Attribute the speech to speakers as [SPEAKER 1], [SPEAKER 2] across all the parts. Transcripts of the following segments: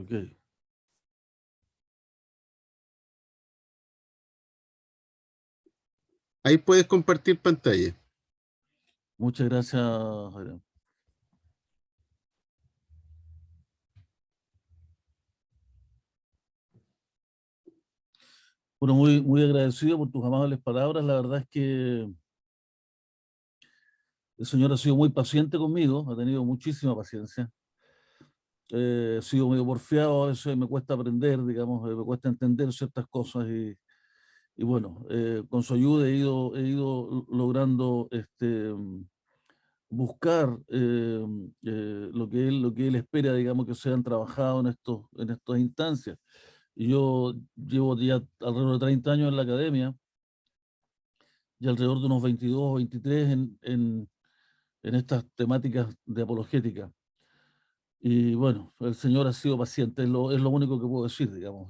[SPEAKER 1] Ok.
[SPEAKER 2] Ahí puedes compartir pantalla.
[SPEAKER 1] Muchas gracias, Adrián. Bueno, muy agradecido por tus amables palabras. La verdad es que el Señor ha sido muy paciente conmigo, ha tenido muchísima paciencia. He sido medio porfiado, a veces me cuesta aprender, digamos, me cuesta entender ciertas cosas y bueno, con su ayuda he ido logrando buscar lo que él espera, digamos, que sean trabajados en estas instancias. Y yo llevo ya alrededor de 30 años en la academia y alrededor de unos 22 o 23 en estas temáticas de apologética. Y bueno, el Señor ha sido paciente, es lo único que puedo decir, digamos.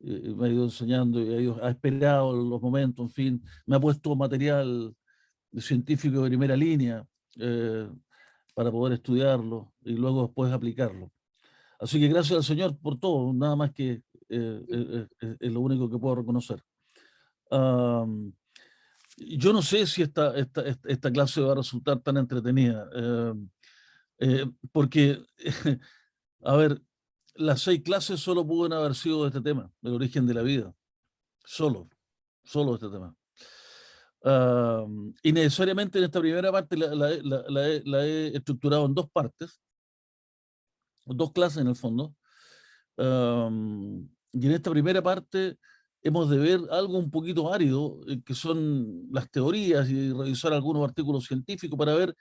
[SPEAKER 1] Me ha ido enseñando y ha esperado los momentos, en fin, me ha puesto material científico de primera línea eh, para poder estudiarlo y luego después aplicarlo. Así que gracias al Señor por todo, nada más que es lo único que puedo reconocer. Yo no sé si esta clase va a resultar tan entretenida, porque, a ver, las 6 clases solo pueden haber sido de este tema, del origen de la vida, solo de este tema. Y necesariamente en esta primera parte la he estructurado en 2 partes, 2 clases en el fondo. Y en esta primera parte hemos de ver algo un poquito árido, que son las teorías y revisar algunos artículos científicos para ver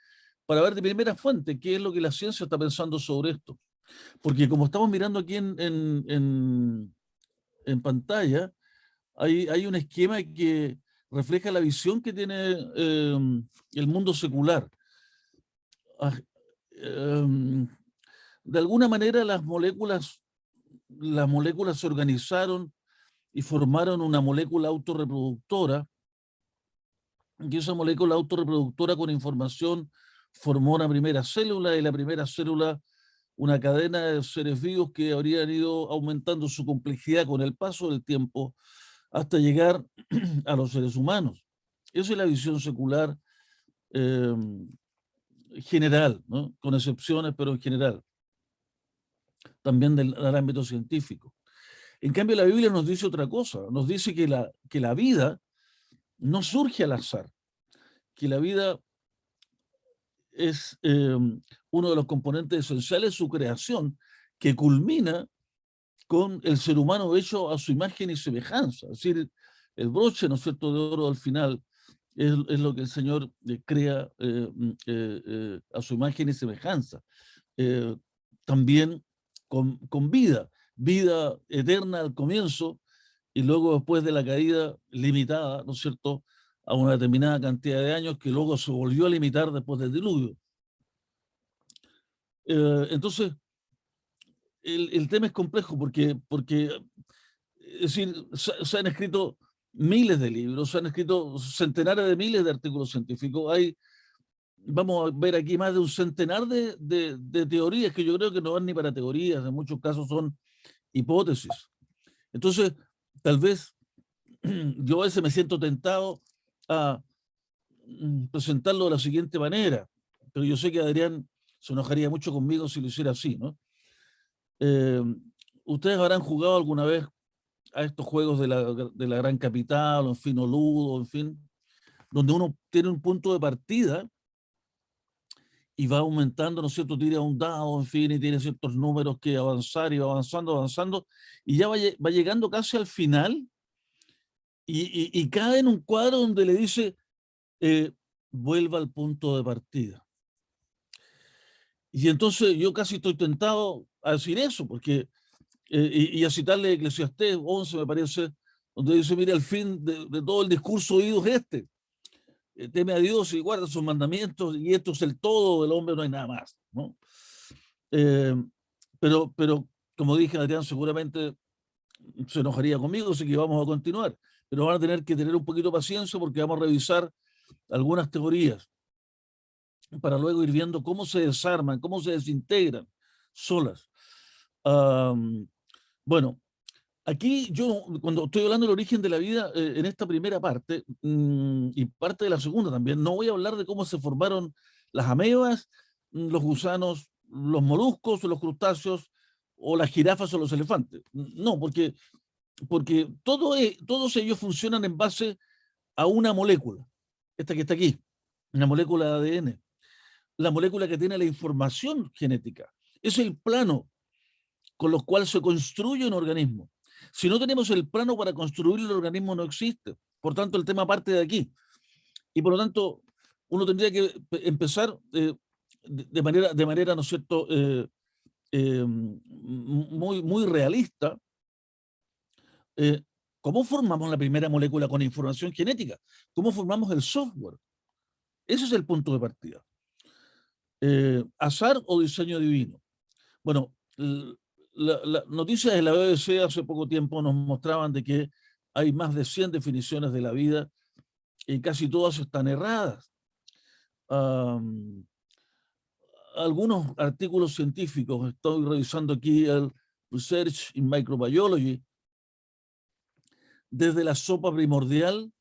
[SPEAKER 1] de primera fuente qué es lo que la ciencia está pensando sobre esto. Porque como estamos mirando aquí en pantalla, hay un esquema que refleja la visión que tiene el mundo secular. Ah, de alguna manera las moléculas se organizaron y formaron una molécula autorreproductora, y esa molécula autorreproductora con información formó una primera célula, y la primera célula una cadena de seres vivos que habrían ido aumentando su complejidad con el paso del tiempo hasta llegar a los seres humanos. Esa es la visión secular eh, general, ¿no? Con excepciones, pero en general, también del ámbito científico. En cambio, la Biblia nos dice otra cosa, nos dice que la vida no surge al azar, que la vida es uno de los componentes esenciales de su creación, que culmina con el ser humano hecho a su imagen y semejanza. Es decir, el broche, ¿no es cierto?, de oro al final es lo que el Señor crea a su imagen y semejanza. También con vida, vida eterna al comienzo y luego después de la caída limitada, ¿no es cierto?, a una determinada cantidad de años que luego se volvió a limitar después del diluvio. Entonces, el tema es complejo porque es decir, se han escrito miles de libros, se han escrito centenares de miles de artículos científicos. Vamos a ver aquí más de un centenar de teorías que yo creo que no van ni para teorías, en muchos casos son hipótesis. Entonces, tal vez yo a veces me siento tentado a presentarlo de la siguiente manera, pero yo sé que Adrián se enojaría mucho conmigo si lo hiciera así, ¿no? Eh, Ustedes habrán jugado alguna vez a estos juegos de la gran capital, o en fin, o ludo, en fin, donde uno tiene un punto de partida y va aumentando, ¿no es cierto? Tira un dado, en fin, y tiene ciertos números que avanzar y va avanzando, y ya va llegando casi al final y cae en un cuadro donde le dice, vuelva al punto de partida. Y entonces yo casi estoy tentado a decir eso, porque, y a citarle Eclesiastés 11, me parece, donde dice, mira, el fin de todo el discurso oído es este. Teme a Dios y guarda sus mandamientos, y esto es el todo del hombre, no hay nada más, ¿no? Eh, pero, como dije, Adrián seguramente se enojaría conmigo, así que vamos a continuar. Pero van a tener que tener un poquito de paciencia porque vamos a revisar algunas teorías para luego ir viendo cómo se desarman, cómo se desintegran solas. Bueno, aquí yo, cuando estoy hablando del origen de la vida, en esta primera parte, y parte de la segunda también, no voy a hablar de cómo se formaron las amebas, los gusanos, los moluscos, los crustáceos, o las jirafas o los elefantes. No, porque todos ellos funcionan en base a una molécula, esta que está aquí, una molécula de ADN, la molécula que tiene la información genética. Es el plano con los cuales se construye un organismo. Si no tenemos el plano para construir el organismo, no existe. Por tanto, el tema parte de aquí. Y por lo tanto, uno tendría que empezar de manera, ¿no es cierto?, muy realista. ¿Cómo formamos la primera molécula con información genética? ¿Cómo formamos el software? Ese es el punto de partida. ¿Azar o diseño divino? Bueno, las noticias de la BBC hace poco tiempo nos mostraban de que hay más de 100 definiciones de la vida y casi todas están erradas. Algunos artículos científicos, estoy revisando aquí el Research in Microbiology, desde la sopa primordial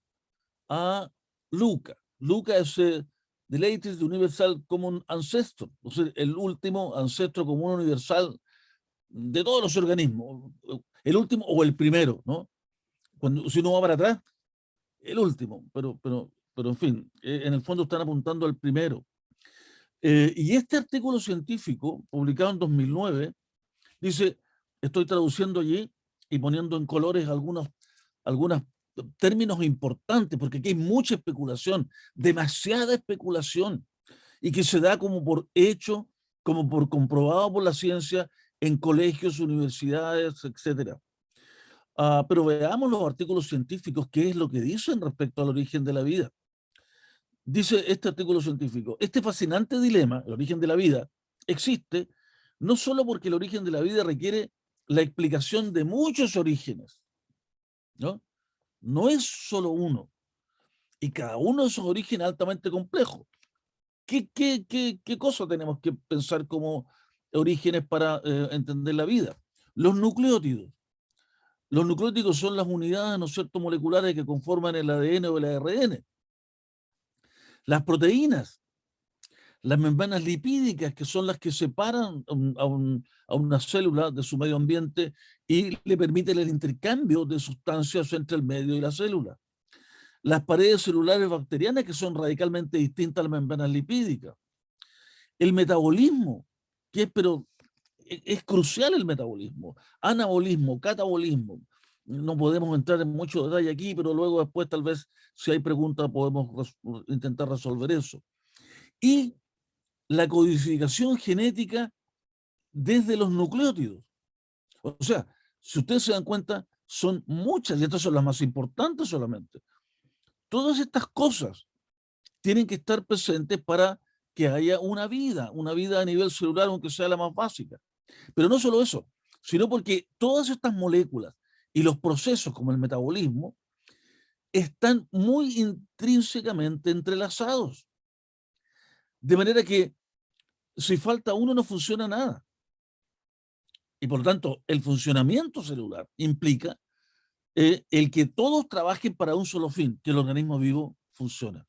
[SPEAKER 1] a Luca. Luca es the latest universal common ancestor, o sea, el último ancestro común universal de todos los organismos, el último o el primero, ¿no? Si uno va para atrás, el último, pero en fin, en el fondo están apuntando al primero. Y este artículo científico, publicado en 2009, dice, estoy traduciendo allí y poniendo en colores algunos términos importantes, porque aquí hay mucha especulación, demasiada especulación, y que se da como por hecho, como por comprobado por la ciencia en colegios, universidades, etc. Pero veamos los artículos científicos, qué es lo que dicen respecto al origen de la vida. Dice este artículo científico, este fascinante dilema, el origen de la vida, existe no solo porque el origen de la vida requiere la explicación de muchos orígenes, ¿no? No es solo uno, y cada uno de esos orígenes altamente complejos. ¿Qué cosa tenemos que pensar como orígenes para entender la vida? Los nucleótidos. Los nucleótidos son las unidades, ¿no es cierto?, moleculares que conforman el ADN o el ARN. Las proteínas, las membranas lipídicas, que son las que separan a una célula de su medio ambiente y le permiten el intercambio de sustancias entre el medio y la célula. Las paredes celulares bacterianas, que son radicalmente distintas a las membranas lipídicas. El metabolismo, pero es crucial el metabolismo. Anabolismo, catabolismo. No podemos entrar en mucho detalle aquí, pero luego después tal vez si hay preguntas podemos intentar resolver eso. Y la codificación genética desde los nucleótidos. O sea, si ustedes se dan cuenta, son muchas, y estas son las más importantes solamente. Todas estas cosas tienen que estar presentes para que haya una vida a nivel celular, aunque sea la más básica. Pero no solo eso, sino porque todas estas moléculas y los procesos como el metabolismo están muy intrínsecamente entrelazados. De manera que si falta uno no funciona nada. Y por lo tanto, el funcionamiento celular implica el que todos trabajen para un solo fin, que el organismo vivo funcione.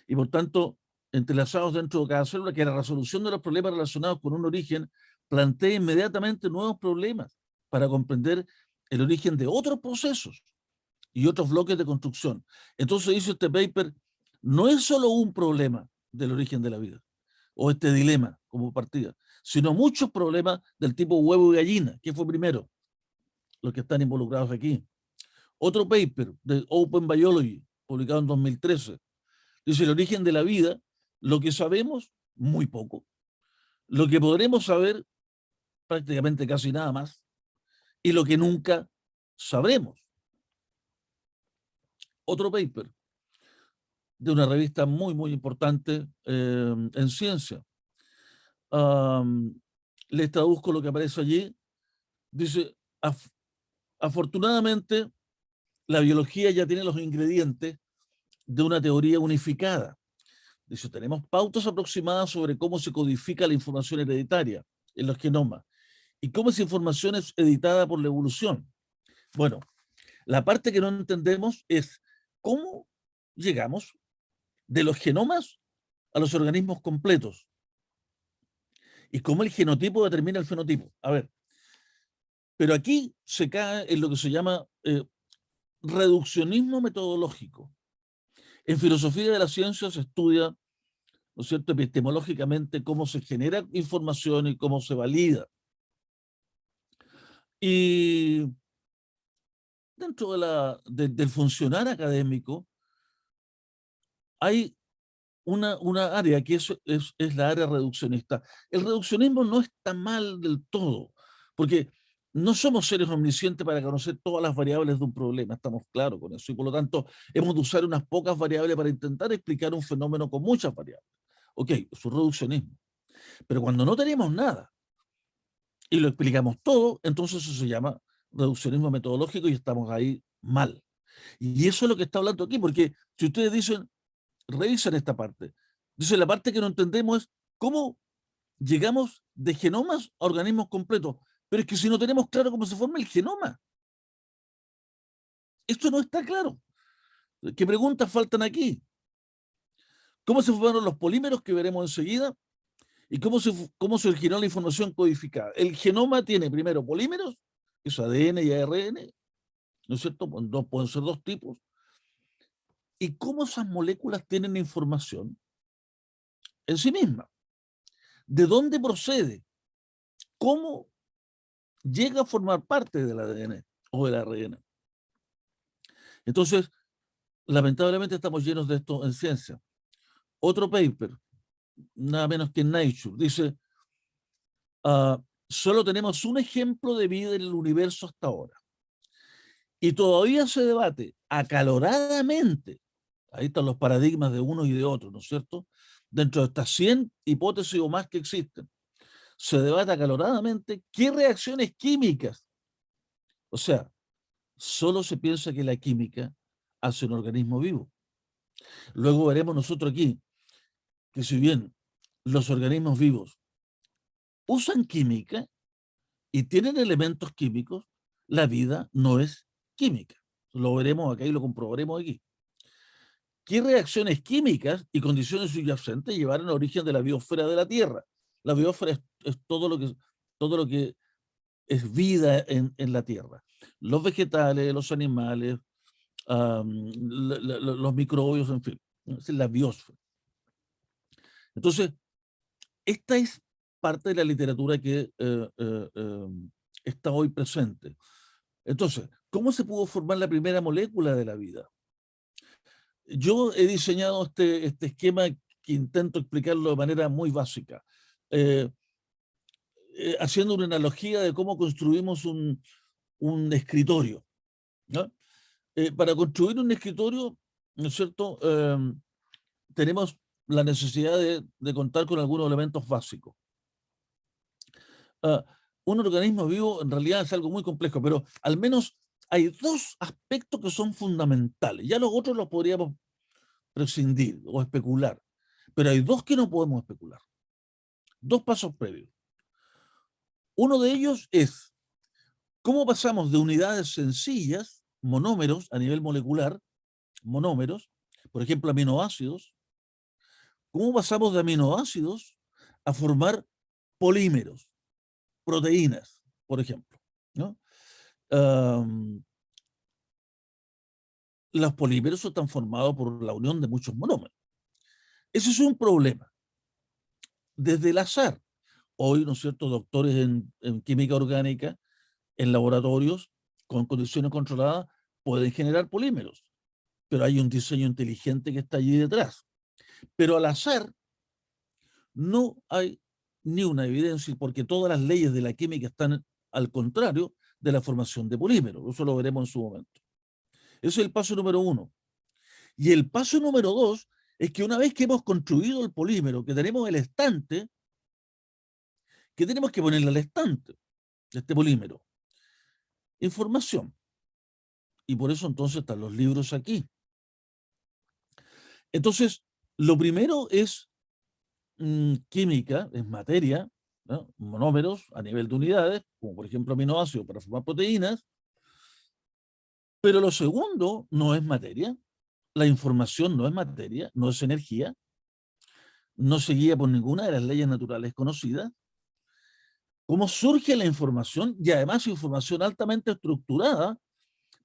[SPEAKER 1] Y por tanto, entrelazados dentro de cada célula, que la resolución de los problemas relacionados con un origen plantea inmediatamente nuevos problemas para comprender el origen de otros procesos y otros bloques de construcción. Entonces dice este paper, no es solo un problema del origen de la vida, o este dilema como partida, sino muchos problemas del tipo huevo y gallina. ¿Qué fue primero? Los que están involucrados aquí. Otro paper de Open Biology, publicado en 2013, dice el origen de la vida, lo que sabemos, muy poco. Lo que podremos saber, prácticamente casi nada más. Y lo que nunca sabremos. Otro paper de una revista muy importante en ciencia. Les traduzco lo que aparece allí. Dice, afortunadamente, la biología ya tiene los ingredientes de una teoría unificada. Dice, tenemos pautas aproximadas sobre cómo se codifica la información hereditaria en los genomas ¿Y cómo esa información es editada por la evolución? Bueno, la parte que no entendemos es cómo llegamos de los genomas a los organismos completos y cómo el genotipo determina el fenotipo. A ver, pero aquí se cae en lo que se llama reduccionismo metodológico. En filosofía de la ciencia se estudia, ¿no es cierto?, epistemológicamente cómo se genera información y cómo se valida. Y dentro del funcionar académico hay una área que es la área reduccionista. El reduccionismo no está mal del todo, porque no somos seres omniscientes para conocer todas las variables de un problema, estamos claros con eso, y por lo tanto hemos de usar unas pocas variables para intentar explicar un fenómeno con muchas variables. Ok, es un reduccionismo. Pero cuando no tenemos nada y lo explicamos todo, entonces eso se llama reduccionismo metodológico y estamos ahí mal. Y eso es lo que está hablando aquí, porque si ustedes dicen, revisen esta parte, dice la parte que no entendemos es cómo llegamos de genomas a organismos completos. Pero es que si no tenemos claro cómo se forma el genoma, esto no está claro. ¿Qué preguntas faltan aquí? ¿Cómo se formaron los polímeros que veremos enseguida? ¿Y cómo se originó la información codificada? El genoma tiene primero polímeros, que es ADN y ARN, ¿no es cierto? Pueden ser dos tipos. ¿Y cómo esas moléculas tienen información en sí mismas? ¿De dónde procede? ¿Cómo llega a formar parte del ADN o del ARN? Entonces, lamentablemente estamos llenos de esto en ciencia. Otro paper, nada menos que en Nature, dice, solo tenemos un ejemplo de vida en el universo hasta ahora. Y todavía se debate acaloradamente, ahí están los paradigmas de uno y de otro, ¿no es cierto? Dentro de estas 100 hipótesis o más que existen, se debate acaloradamente qué reacciones químicas, o sea, solo se piensa que la química hace un organismo vivo. Luego veremos nosotros aquí que si bien los organismos vivos usan química y tienen elementos químicos, la vida no es química. Lo veremos acá y lo comprobaremos aquí. ¿Qué reacciones químicas y condiciones subyacentes llevaron al origen de la biosfera de la Tierra? La biosfera es todo lo que es vida en la Tierra. Los vegetales, los animales, los microbios, en fin. Es la biosfera. Entonces, esta es parte de la literatura que está hoy presente. Entonces, ¿cómo se pudo formar la primera molécula de la vida? Yo he diseñado este esquema que intento explicarlo de manera muy básica, haciendo una analogía de cómo construimos un escritorio, ¿no? Para construir un escritorio, ¿no es cierto? Tenemos la necesidad de contar con algunos elementos básicos. Un organismo vivo en realidad es algo muy complejo, pero al menos hay dos aspectos que son fundamentales. Ya los otros los podríamos prescindir o especular, pero hay dos que no podemos especular. Dos pasos previos. Uno de ellos es cómo pasamos de unidades sencillas, monómeros a nivel molecular, monómeros, por ejemplo, aminoácidos, cómo pasamos de aminoácidos a formar polímeros, proteínas, por ejemplo, ¿no? Los polímeros están formados por la unión de muchos monómeros. Ese es un problema. Desde el azar, hoy, ¿no es cierto?, doctores en química orgánica, en laboratorios, con condiciones controladas, pueden generar polímeros, pero hay un diseño inteligente que está allí detrás. Pero al azar, no hay ni una evidencia, porque todas las leyes de la química están al contrario de la formación de polímeros. Eso lo veremos en su momento. Ese es el paso número uno. Y el paso número dos es que una vez que hemos construido el polímero, que tenemos el estante, ¿qué tenemos que ponerle al estante de este polímero? Información. Y por eso entonces están los libros aquí. Entonces, lo primero es química, es materia, ¿no? Monómeros a nivel de unidades, como por ejemplo aminoácidos para formar proteínas, pero lo segundo no es materia, la información no es materia, no es energía, no se guía por ninguna de las leyes naturales conocidas. ¿Cómo surge la información? Y además información altamente estructurada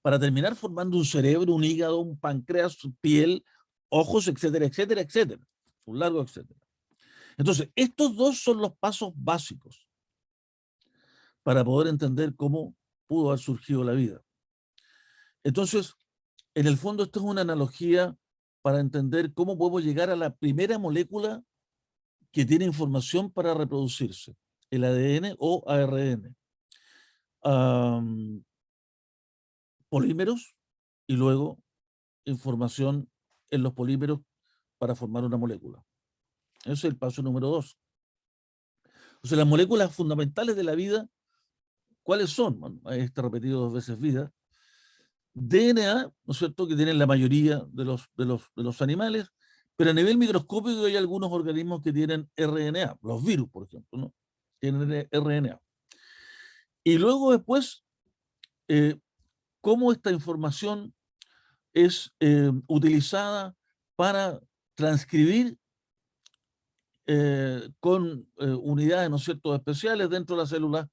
[SPEAKER 1] para terminar formando un cerebro, un hígado, un páncreas, piel, ojos, etcétera, etcétera, etcétera. Un largo etcétera. Entonces, estos dos son los pasos básicos para poder entender cómo pudo haber surgido la vida. Entonces, en el fondo, esto es una analogía para entender cómo podemos llegar a la primera molécula que tiene información para reproducirse, el ADN o ARN. Polímeros y luego información en los polímeros para formar una molécula. Ese es el paso número 2. O sea, las moléculas fundamentales de la vida, ¿cuáles son? Bueno, está repetido 2 veces vida. DNA, ¿no es cierto?, que tienen la mayoría de los animales, pero a nivel microscópico hay algunos organismos que tienen RNA, los virus, por ejemplo, ¿no? Tienen RNA. Y luego después, cómo esta información es utilizada para transcribir con unidades, ¿no es cierto?, especiales dentro de la célula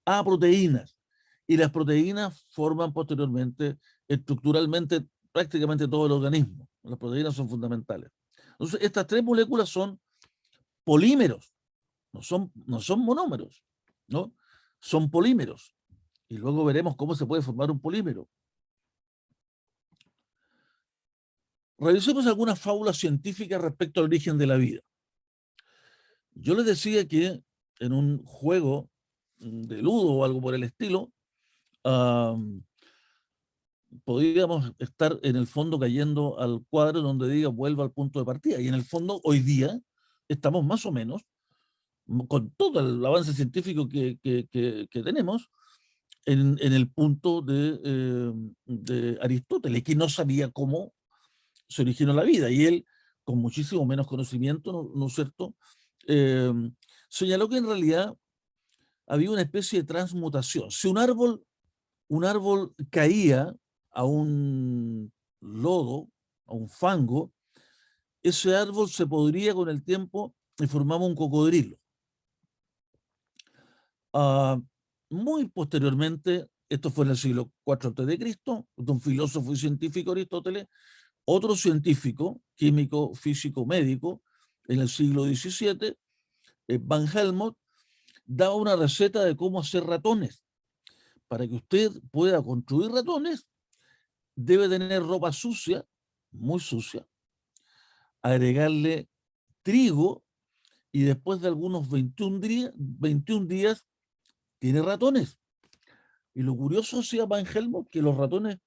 [SPEAKER 1] a proteínas. Y las proteínas forman posteriormente, estructuralmente, prácticamente todo el organismo. Las proteínas son fundamentales. Entonces, estas 3 moléculas son polímeros, no son monómeros, ¿no? Son polímeros. Y luego veremos cómo se puede formar un polímero. Revisemos algunas fábulas científicas respecto al origen de la vida. Yo les decía que en un juego de ludo o algo por el estilo, podríamos estar en el fondo cayendo al cuadro donde diga vuelva al punto de partida. Y en el fondo, hoy día, estamos más o menos, con todo el avance científico que tenemos, en el punto de Aristóteles, que no sabía cómo se originó la vida. Y él, con muchísimo menos conocimiento, ¿no es cierto?, eh, señaló que en realidad había una especie de transmutación. Si un árbol caía a un lodo, a un fango, ese árbol se podría con el tiempo y formaba un cocodrilo. Muy posteriormente, esto fue en el siglo IV a.C., de un filósofo y científico Aristóteles, otro científico, químico, físico, médico, en el siglo XVII, Van Helmont, daba una receta de cómo hacer ratones. Para que usted pueda construir ratones, debe tener ropa sucia, muy sucia, agregarle trigo y después de algunos 21 días tiene ratones. Y lo curioso, decía Van Helmont, que los ratones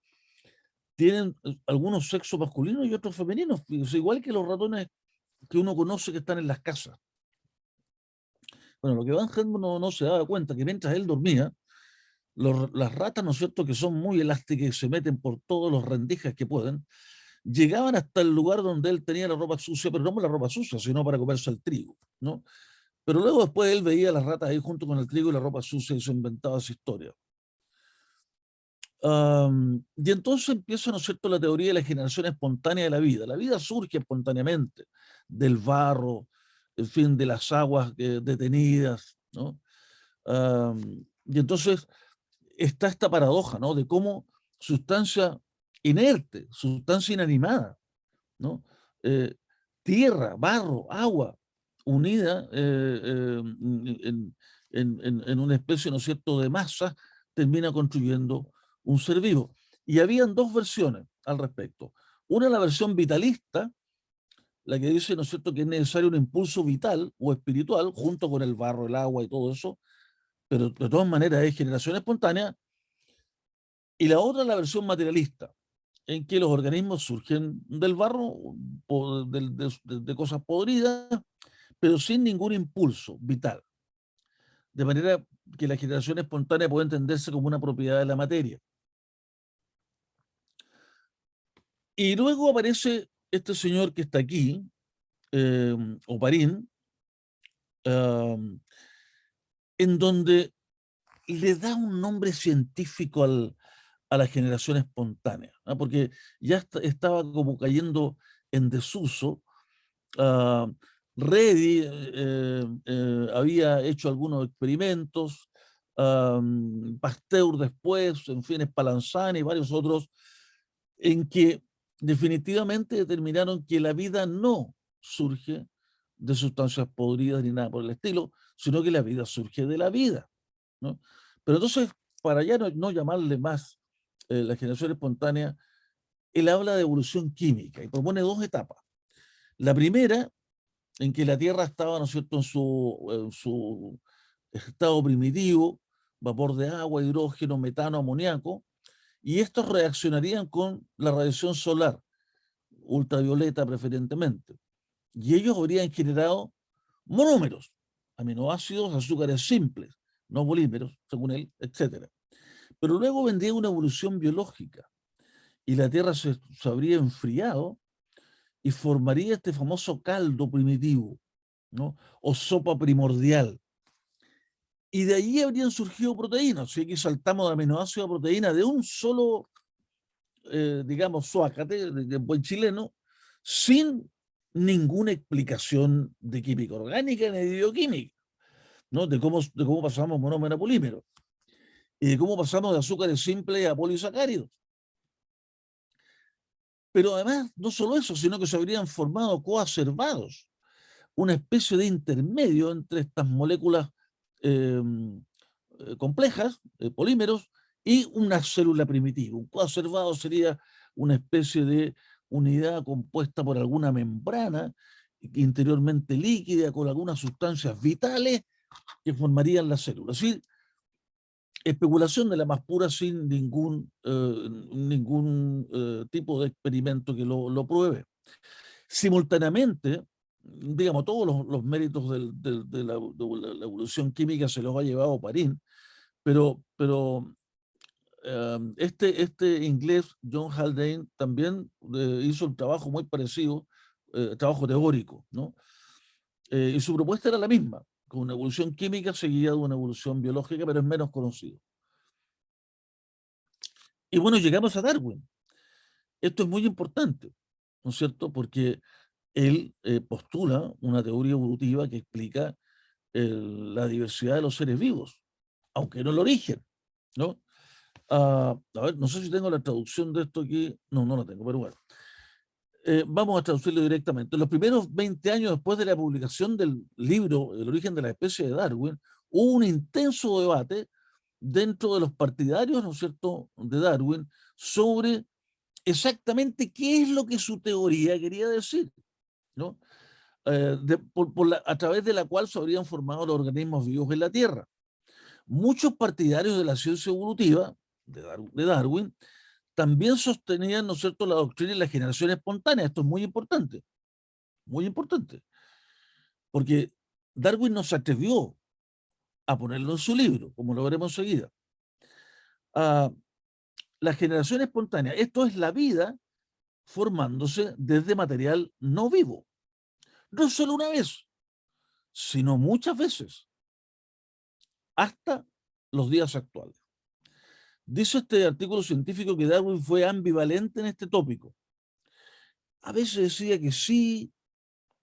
[SPEAKER 1] tienen algunos sexos masculinos y otros femeninos, es igual que los ratones que uno conoce que están en las casas. Bueno, lo que Van Helmont no se daba cuenta, que mientras él dormía, las ratas, ¿no es cierto?, que son muy elásticas y se meten por todos los rendijas que pueden, llegaban hasta el lugar donde él tenía la ropa sucia, pero no por la ropa sucia, sino para comerse el trigo, ¿no? Pero luego después él veía a las ratas ahí junto con el trigo y la ropa sucia y se inventaba esa historia. Y entonces empieza, ¿no es cierto?, la teoría de la generación espontánea de la vida. La vida surge espontáneamente del barro, en fin, de las aguas detenidas, ¿no? Y entonces está esta paradoja, ¿no?, de cómo sustancia inerte, sustancia inanimada, ¿no? Eh, tierra, barro, agua, unida en una especie, ¿no es cierto?, de masa, termina construyendo un ser vivo. Y habían 2 versiones al respecto. Una, la versión vitalista, la que dice, ¿no es cierto?, que es necesario un impulso vital o espiritual, junto con el barro, el agua y todo eso, pero de todas maneras es generación espontánea. Y la otra, la versión materialista, en que los organismos surgen del barro, de cosas podridas, pero sin ningún impulso vital. De manera que la generación espontánea puede entenderse como una propiedad de la materia. Y luego aparece este señor que está aquí, Oparín, en donde le da un nombre científico a la generación espontánea, ¿no? Porque ya estaba como cayendo en desuso. Uh, Reddy había hecho algunos experimentos, Pasteur después, en fin, Spallanzani y varios otros, en que definitivamente determinaron que la vida no surge de sustancias podridas ni nada por el estilo, sino que la vida surge de la vida, ¿no? Pero entonces, para ya no llamarle más la generación espontánea, él habla de evolución química y propone dos etapas. La primera, en que la Tierra estaba, ¿no es cierto?, en su estado primitivo, vapor de agua, hidrógeno, metano, amoníaco, y estos reaccionarían con la radiación solar, ultravioleta preferentemente. Y ellos habrían generado monómeros, aminoácidos, azúcares simples, no polímeros, según él, etc. Pero luego vendría una evolución biológica y la Tierra se habría enfriado y formaría este famoso caldo primitivo, ¿no? O sopa primordial. Y de allí habrían surgido proteínas. Si aquí saltamos de aminoácido a proteína de un solo, digamos, suácate, de buen chileno, sin ninguna explicación de química orgánica ni de bioquímica, ¿no? De cómo pasamos monómero a polímero y de cómo pasamos de azúcares simples a polisacáridos. Pero además, no solo eso, sino que se habrían formado coacervados, una especie de intermedio entre estas moléculas complejas, polímeros, y una célula primitiva. Un coacervado sería una especie de unidad compuesta por alguna membrana interiormente líquida con algunas sustancias vitales que formarían la célula. Es decir, especulación de la más pura sin ningún tipo de experimento que lo pruebe. Simultáneamente, digamos, todos los méritos de la evolución química se los ha llevado Parín, pero este inglés, John Haldane, también hizo un trabajo muy parecido, trabajo teórico, ¿no? Y su propuesta era la misma, con una evolución química seguida de una evolución biológica, pero es menos conocido. Y bueno, llegamos a Darwin. Esto es muy importante, ¿no es cierto? Porque él postula una teoría evolutiva que explica la diversidad de los seres vivos, aunque no el origen, ¿no? A ver, no sé si tengo la traducción de esto aquí. No la tengo, pero bueno. Vamos a traducirlo directamente. Los primeros 20 años después de la publicación del libro El origen de la especie de Darwin, hubo un intenso debate dentro de los partidarios, ¿no es cierto?, de Darwin, sobre exactamente qué es lo que su teoría quería decir, ¿no? A través de la cual se habrían formado los organismos vivos en la Tierra. Muchos partidarios de la ciencia evolutiva de Darwin también sostenían, ¿no es cierto?, la doctrina de la generación espontánea. Esto es muy importante, porque Darwin no se atrevió a ponerlo en su libro, como lo veremos enseguida. La generación espontánea, esto es la vida formándose desde material no vivo. No solo una vez, sino muchas veces, hasta los días actuales. Dice este artículo científico que Darwin fue ambivalente en este tópico. A veces decía que sí,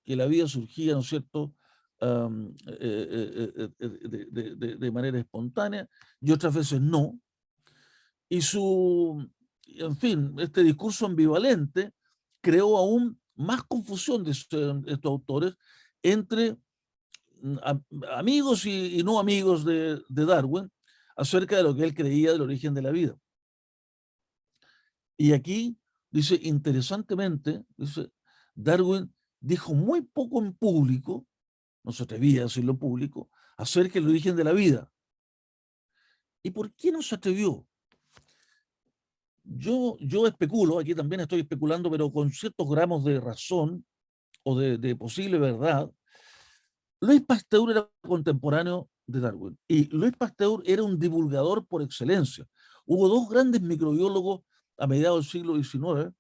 [SPEAKER 1] que la vida surgía, ¿no es cierto?, de manera espontánea, y otras veces no. Y en fin, este discurso ambivalente creó aún más confusión de estos autores entre amigos y no amigos de Darwin acerca de lo que él creía del origen de la vida. Y aquí dice, interesantemente, dice, Darwin dijo muy poco en público, no se atrevía a decirlo en público, acerca del origen de la vida. ¿Y por qué no se atrevió? Yo especulo, aquí también estoy especulando, pero con ciertos gramos de razón o de posible verdad. Louis Pasteur era contemporáneo de Darwin y Louis Pasteur era un divulgador por excelencia. Hubo dos grandes microbiólogos a mediados del siglo XIX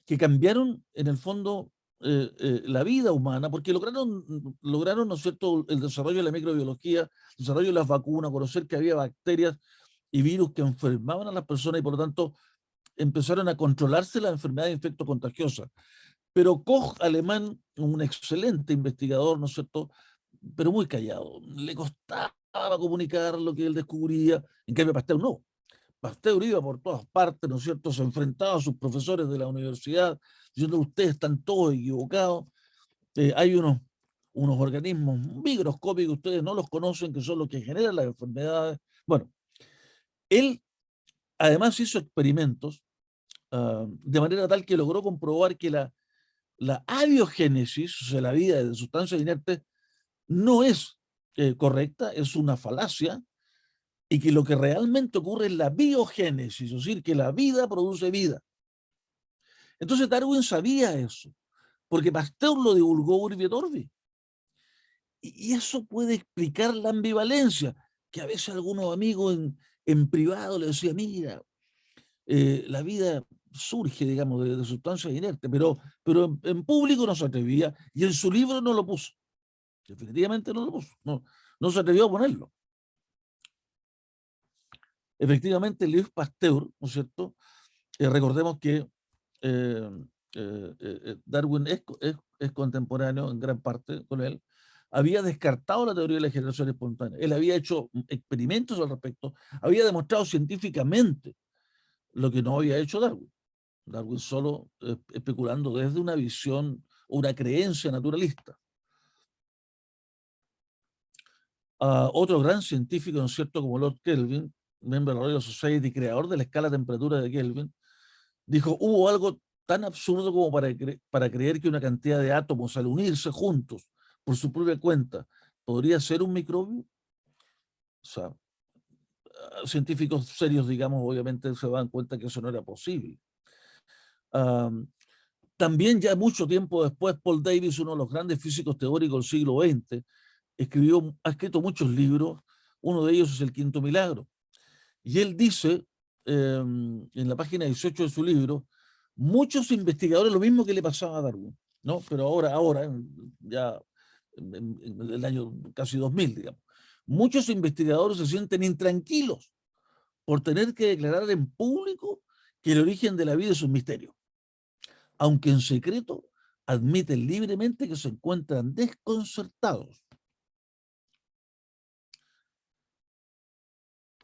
[SPEAKER 1] que cambiaron en el fondo la vida humana, porque lograron, ¿no es cierto?, el desarrollo de la microbiología, el desarrollo de las vacunas, conocer que había bacterias y virus que enfermaban a las personas y por lo tanto empezaron a controlarse las enfermedades infectocontagiosas. Pero Koch, alemán, un excelente investigador, ¿no es cierto?, pero muy callado. Le costaba comunicar lo que él descubría, en cambio Pasteur no. Pasteur iba por todas partes, ¿no es cierto?, se enfrentaba a sus profesores de la universidad, diciendo, ustedes están todos equivocados, hay unos organismos microscópicos, ustedes no los conocen, que son los que generan las enfermedades. Bueno, él además hizo experimentos de manera tal que logró comprobar que la abiogénesis, o sea, la vida de sustancias inertes, no es correcta, es una falacia, y que lo que realmente ocurre es la biogénesis, es decir, que la vida produce vida. Entonces Darwin sabía eso, porque Pasteur lo divulgó Urbi et Orbi. Y eso puede explicar la ambivalencia, que a veces algunos amigos en privado le decían, mira, la vida surge, digamos, de sustancias inertes, pero en público no se atrevía, y en su libro no lo puso. Definitivamente no lo puso, no se atrevió a ponerlo. Efectivamente, Louis Pasteur, ¿no es cierto? Recordemos que Darwin es contemporáneo en gran parte con él, había descartado la teoría de la generación espontánea. Él había hecho experimentos al respecto, había demostrado científicamente lo que no había hecho Darwin. Darwin solo especulando desde una visión, una creencia naturalista. Otro gran científico, ¿no es cierto?, como Lord Kelvin, miembro de la Royal Society, creador de la escala de temperatura de Kelvin, dijo, hubo algo tan absurdo como para creer que una cantidad de átomos al unirse juntos por su propia cuenta podría ser un microbio. O sea, científicos serios, digamos, obviamente se dan cuenta que eso no era posible. También ya mucho tiempo después, Paul Davies, uno de los grandes físicos teóricos del siglo XX, ha escrito muchos libros, uno de ellos es El Quinto Milagro. Y él dice, en la página 18 de su libro, muchos investigadores, lo mismo que le pasaba a Darwin, ¿no? Pero ahora ya en el año casi 2000, digamos, muchos investigadores se sienten intranquilos por tener que declarar en público que el origen de la vida es un misterio, aunque en secreto admiten libremente que se encuentran desconcertados.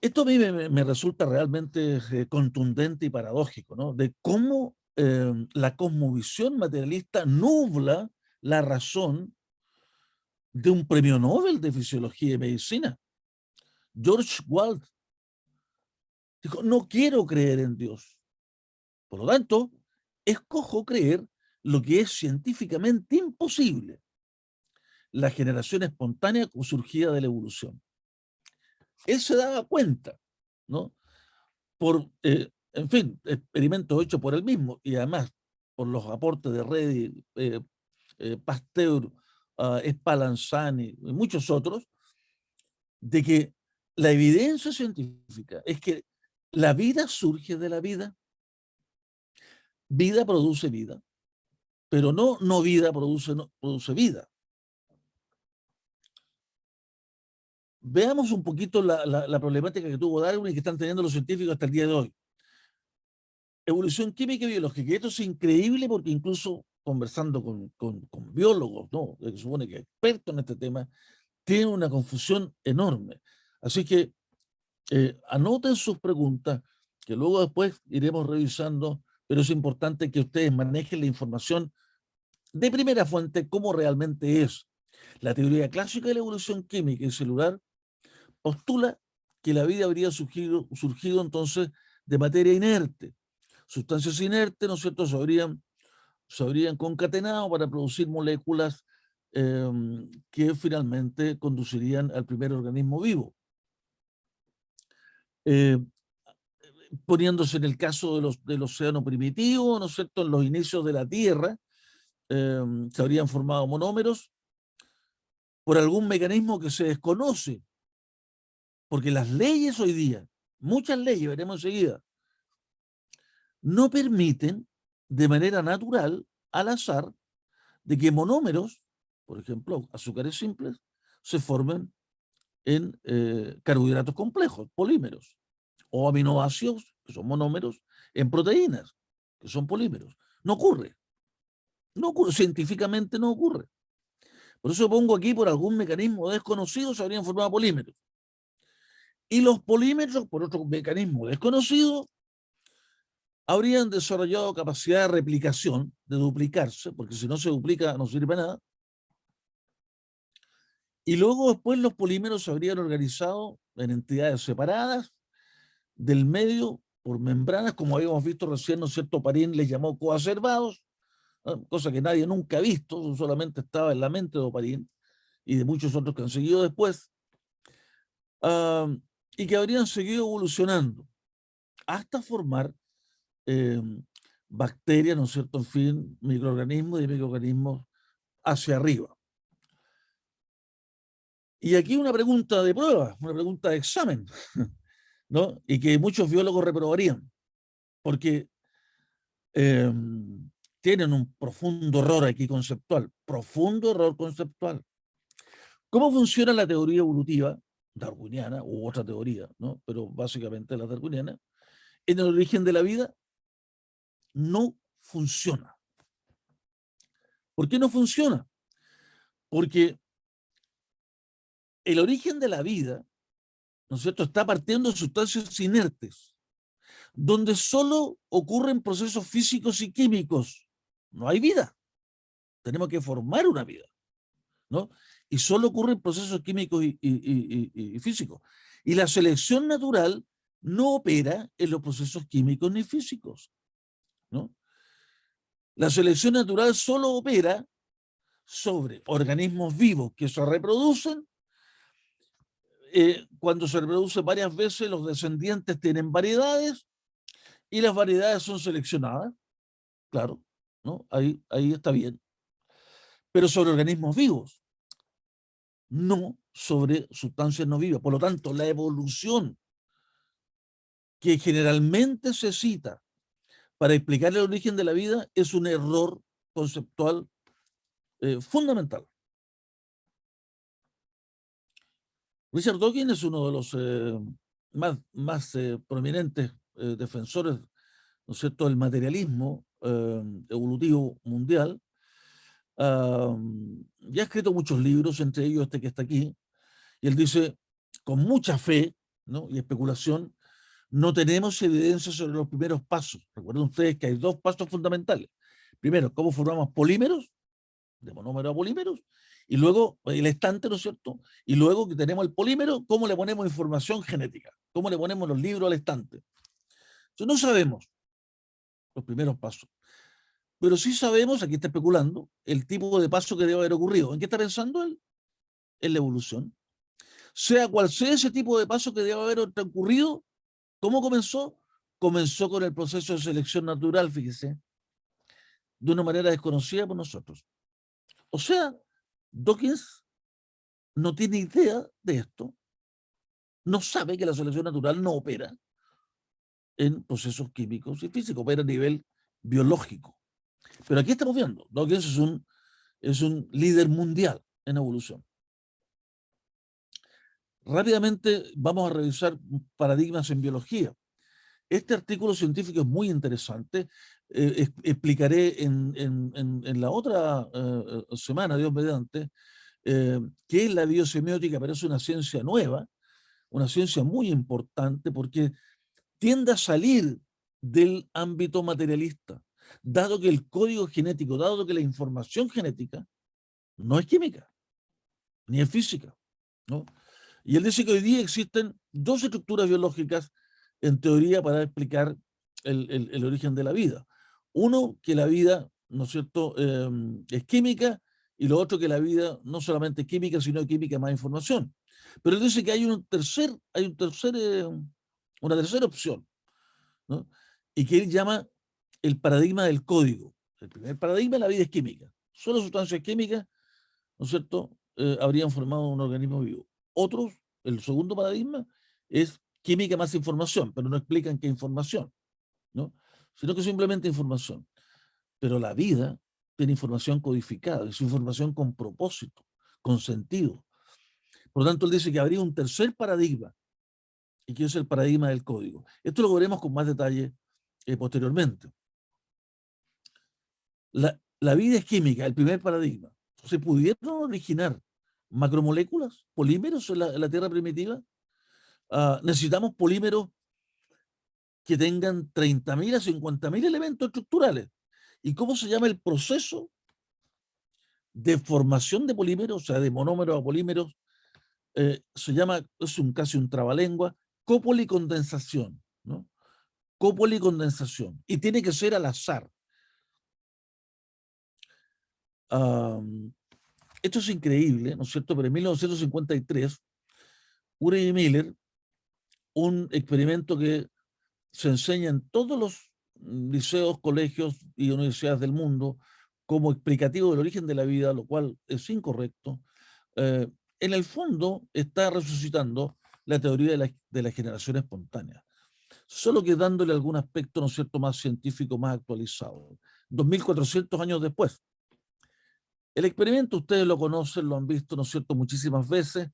[SPEAKER 1] Esto a mí me resulta realmente contundente y paradójico, ¿no? De cómo la cosmovisión materialista nubla la razón de un premio Nobel de Fisiología y Medicina. George Wald dijo, no quiero creer en Dios. Por lo tanto, escojo creer lo que es científicamente imposible, la generación espontánea surgida de la evolución. Él se daba cuenta, ¿no? Por, en fin, experimentos hechos por él mismo y además por los aportes de Redi, Pasteur, Spallanzani y muchos otros, de que la evidencia científica es que la vida surge de la vida, vida produce vida, pero no vida produce vida. Veamos un poquito la problemática que tuvo Darwin y que están teniendo los científicos hasta el día de hoy. Evolución química y biológica. Y esto es increíble porque incluso conversando con biólogos, ¿no?, que se supone que expertos en este tema, tienen una confusión enorme. Así que anoten sus preguntas, que luego después iremos revisando, pero es importante que ustedes manejen la información de primera fuente, como realmente es. La teoría clásica de la evolución química y celular postula que la vida habría surgido entonces de materia inerte. Sustancias inertes, ¿no es cierto?, se habrían concatenado para producir moléculas que finalmente conducirían al primer organismo vivo. Poniéndose en el caso del océano primitivo, ¿no es cierto?, en los inicios de la Tierra, se habrían formado monómeros por algún mecanismo que se desconoce, porque las leyes hoy día, muchas leyes, veremos enseguida, no permiten de manera natural, al azar, de que monómeros, por ejemplo, azúcares simples, se formen en carbohidratos complejos, polímeros, o aminoácidos, que son monómeros, en proteínas, que son polímeros. No ocurre. No ocurre, científicamente no ocurre. Por eso pongo aquí, por algún mecanismo desconocido, se habrían formado polímeros. Y los polímeros, por otro mecanismo desconocido, habrían desarrollado capacidad de replicación, de duplicarse, porque si no se duplica no sirve para nada. Y luego después los polímeros se habrían organizado en entidades separadas del medio por membranas, como habíamos visto recién, ¿no es cierto? Parín les llamó coacervados, ¿no? Cosa que nadie nunca ha visto, solamente estaba en la mente de Oparín y de muchos otros que han seguido después, y que habrían seguido evolucionando hasta formar bacterias, ¿no es cierto? En fin, microorganismos y microorganismos hacia arriba. Y aquí una pregunta de prueba, una pregunta de examen, ¿no? Y que muchos biólogos reprobarían, porque tienen un profundo error aquí conceptual, profundo error conceptual. ¿Cómo funciona la teoría evolutiva darwiniana u otra teoría, ¿no? Pero básicamente la darwiniana? En el origen de la vida no funciona. ¿Por qué no funciona? Porque el origen de la vida, ¿no es cierto?, está partiendo de sustancias inertes, donde solo ocurren procesos físicos y químicos. No hay vida. Tenemos que formar una vida, ¿no? Y solo ocurren procesos químicos y físicos. Y la selección natural no opera en los procesos químicos ni físicos, ¿no? La selección natural solo opera sobre organismos vivos que se reproducen. Cuando se reproduce varias veces, los descendientes tienen variedades y las variedades son seleccionadas, claro, ¿no? Ahí está bien. Pero sobre organismos vivos, no sobre sustancias no vivas. Por lo tanto, la evolución que generalmente se cita para explicar el origen de la vida es un error conceptual fundamental. Richard Dawkins es uno de los más prominentes defensores, ¿no es cierto?, del materialismo evolutivo mundial. Ya ha escrito muchos libros, entre ellos este que está aquí, y él dice, con mucha fe, ¿no?, y especulación, no tenemos evidencia sobre los primeros pasos. Recuerden ustedes que hay dos pasos fundamentales. Primero, cómo formamos polímeros, de monómeros a polímeros, y luego el estante, ¿no es cierto? Y luego que tenemos el polímero, cómo le ponemos información genética, cómo le ponemos los libros al estante. Entonces no sabemos los primeros pasos, pero sí sabemos, aquí está especulando, el tipo de paso que debe haber ocurrido. ¿En qué está pensando él? En la evolución. Sea cual sea ese tipo de paso que debe haber ocurrido, ¿cómo comenzó? Comenzó con el proceso de selección natural, fíjese, de una manera desconocida por nosotros. O sea, Dawkins no tiene idea de esto, no sabe que la selección natural no opera en procesos químicos y físicos, opera a nivel biológico. Pero aquí estamos viendo, Dawkins es un líder mundial en evolución. Rápidamente vamos a revisar paradigmas en biología. Este artículo científico es muy interesante. Explicaré en la otra semana, Dios mediante, qué es la biosemiótica, pero es una ciencia nueva, una ciencia muy importante porque tiende a salir del ámbito materialista, dado que el código genético, dado que la información genética no es química, ni es física, ¿no? Y él dice que hoy día existen dos estructuras biológicas en teoría para explicar el origen de la vida. Uno, que la vida, ¿no es cierto?, es química, y lo otro, que la vida no solamente es química, sino química más información. Pero él dice que hay una tercera opción, ¿no? Y que él llama el paradigma del código. El primer paradigma, la vida es química. Solo sustancias químicas, ¿no es cierto?, habrían formado un organismo vivo. Otros, el segundo paradigma, es química más información, pero no explican qué información, ¿no? Sino que simplemente información. Pero la vida tiene información codificada, es información con propósito, con sentido. Por lo tanto, él dice que habría un tercer paradigma, y que es el paradigma del código. Esto lo veremos con más detalle posteriormente. La vida es química, el primer paradigma. ¿Se pudieron originar macromoléculas, polímeros en la Tierra primitiva? Necesitamos polímeros que tengan 30.000 a 50.000 elementos estructurales. ¿Y cómo se llama el proceso de formación de polímeros, o sea, de monómeros a polímeros? Se llama, es casi un trabalengua, copolicondensación, ¿no? Copolicondensación. Y tiene que ser al azar. Esto es increíble, ¿no es cierto? Pero en 1953, Urey y Miller, un experimento que se enseña en todos los liceos, colegios y universidades del mundo como explicativo del origen de la vida, lo cual es incorrecto, en el fondo está resucitando la teoría de la generación espontánea, solo que dándole algún aspecto, ¿no es cierto?, más científico, más actualizado. 2400 años después. El experimento ustedes lo conocen, lo han visto, ¿no es cierto?, muchísimas veces.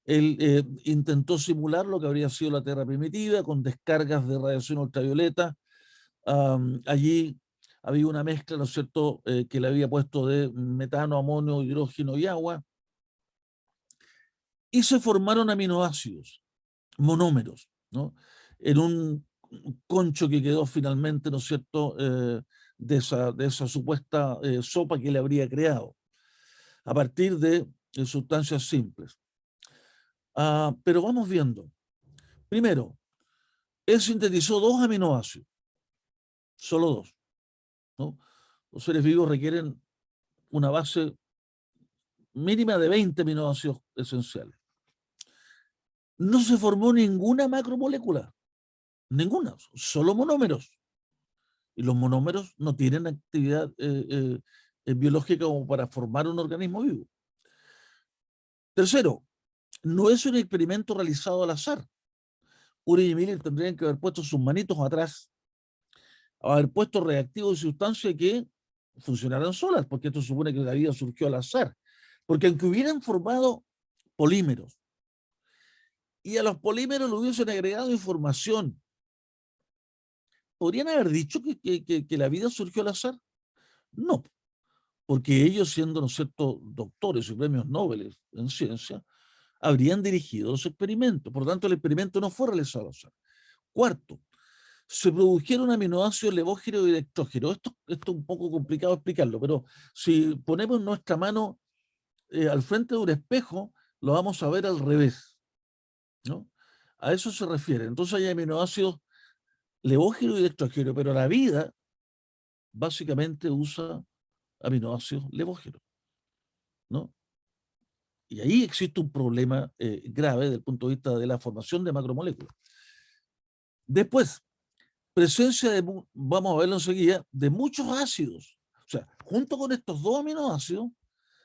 [SPEAKER 1] Él intentó simular lo que habría sido la Tierra primitiva con descargas de radiación ultravioleta. Allí había una mezcla, ¿no es cierto?, que le había puesto de metano, amonio, hidrógeno y agua. Y se formaron aminoácidos, monómeros, ¿no? En un concho que quedó finalmente, ¿no es cierto?, de esa supuesta sopa que le habría creado, a partir de sustancias simples. Pero vamos viendo. Primero, él sintetizó 2 aminoácidos, solo 2, ¿no? Los seres vivos requieren una base mínima de 20 aminoácidos esenciales. No se formó ninguna macromolécula, ninguna, solo monómeros. Y los monómeros no tienen actividad biológica como para formar un organismo vivo. Tercero, no es un experimento realizado al azar. Urey y Miller tendrían que haber puesto sus manitos atrás, haber puesto reactivos y sustancias que funcionaran solas, porque esto supone que la vida surgió al azar. Porque aunque hubieran formado polímeros y a los polímeros le hubiesen agregado información, ¿podrían haber dicho que la vida surgió al azar? No, porque ellos, siendo, ¿no es cierto?, doctores y premios Nobel en ciencia, habrían dirigido los experimentos. Por lo tanto, el experimento no fue realizado al azar. Cuarto, se produjeron aminoácidos levógeno y dextrógeno. Esto es un poco complicado explicarlo, pero si ponemos nuestra mano al frente de un espejo, lo vamos a ver al revés, ¿no? A eso se refiere. Entonces hay aminoácidos levógeno y dextrógeno, pero la vida básicamente usa aminoácidos levógenos, ¿no? Y ahí existe un problema grave desde el punto de vista de la formación de macromoléculas. Después, presencia de, vamos a verlo enseguida, de muchos ácidos. O sea, junto con estos 2 aminoácidos,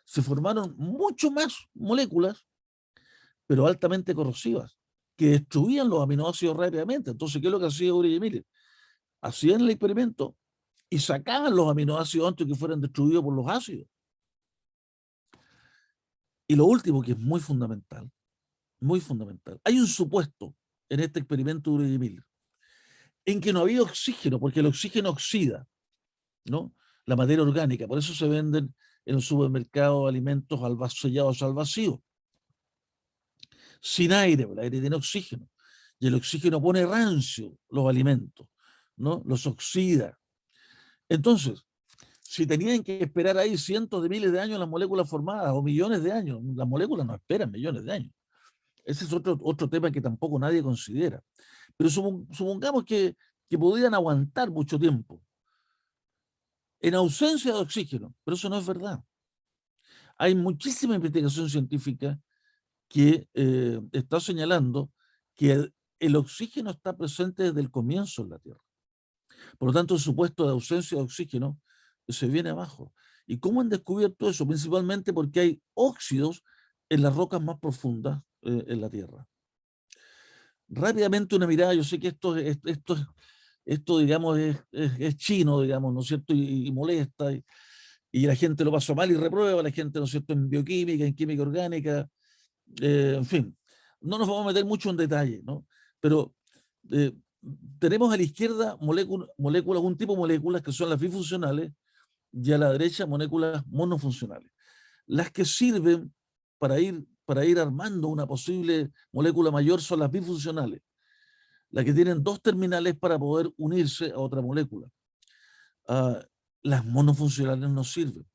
[SPEAKER 1] se formaron mucho más moléculas, pero altamente corrosivas, que destruían los aminoácidos rápidamente. Entonces, ¿qué es lo que hacía Urey y Miller? Hacían el experimento y sacaban los aminoácidos antes de que fueran destruidos por los ácidos. Y lo último, que es muy fundamental, hay un supuesto en este experimento de Urey y Miller, en que no había oxígeno, porque el oxígeno oxida, ¿no?, la materia orgánica. Por eso se venden en el supermercado alimentos sellados al vacío, sin aire, el aire tiene oxígeno, y el oxígeno pone rancio los alimentos, ¿no?, los oxida. Entonces, si tenían que esperar ahí cientos de miles de años las moléculas formadas, o millones de años, las moléculas no esperan millones de años. Ese es otro tema que tampoco nadie considera. Pero supongamos que podrían aguantar mucho tiempo en ausencia de oxígeno, pero eso no es verdad. Hay muchísima investigación científica que está señalando que el oxígeno está presente desde el comienzo en la Tierra. Por lo tanto, el supuesto de ausencia de oxígeno se viene abajo. ¿Y cómo han descubierto eso? Principalmente porque hay óxidos en las rocas más profundas en la Tierra. Rápidamente una mirada, yo sé que esto digamos, es chino, digamos, ¿no es cierto? Y molesta. y la gente lo pasó mal y reprueba, la gente, ¿no es cierto?, en bioquímica, en química orgánica, en fin. No nos vamos a meter mucho en detalle, ¿no? Pero eh, tenemos a la izquierda moléculas, un tipo de moléculas que son las bifuncionales, y a la derecha moléculas monofuncionales. Las que sirven para ir armando una posible molécula mayor son las bifuncionales, las que tienen dos terminales para poder unirse a otra molécula. Las monofuncionales no sirven.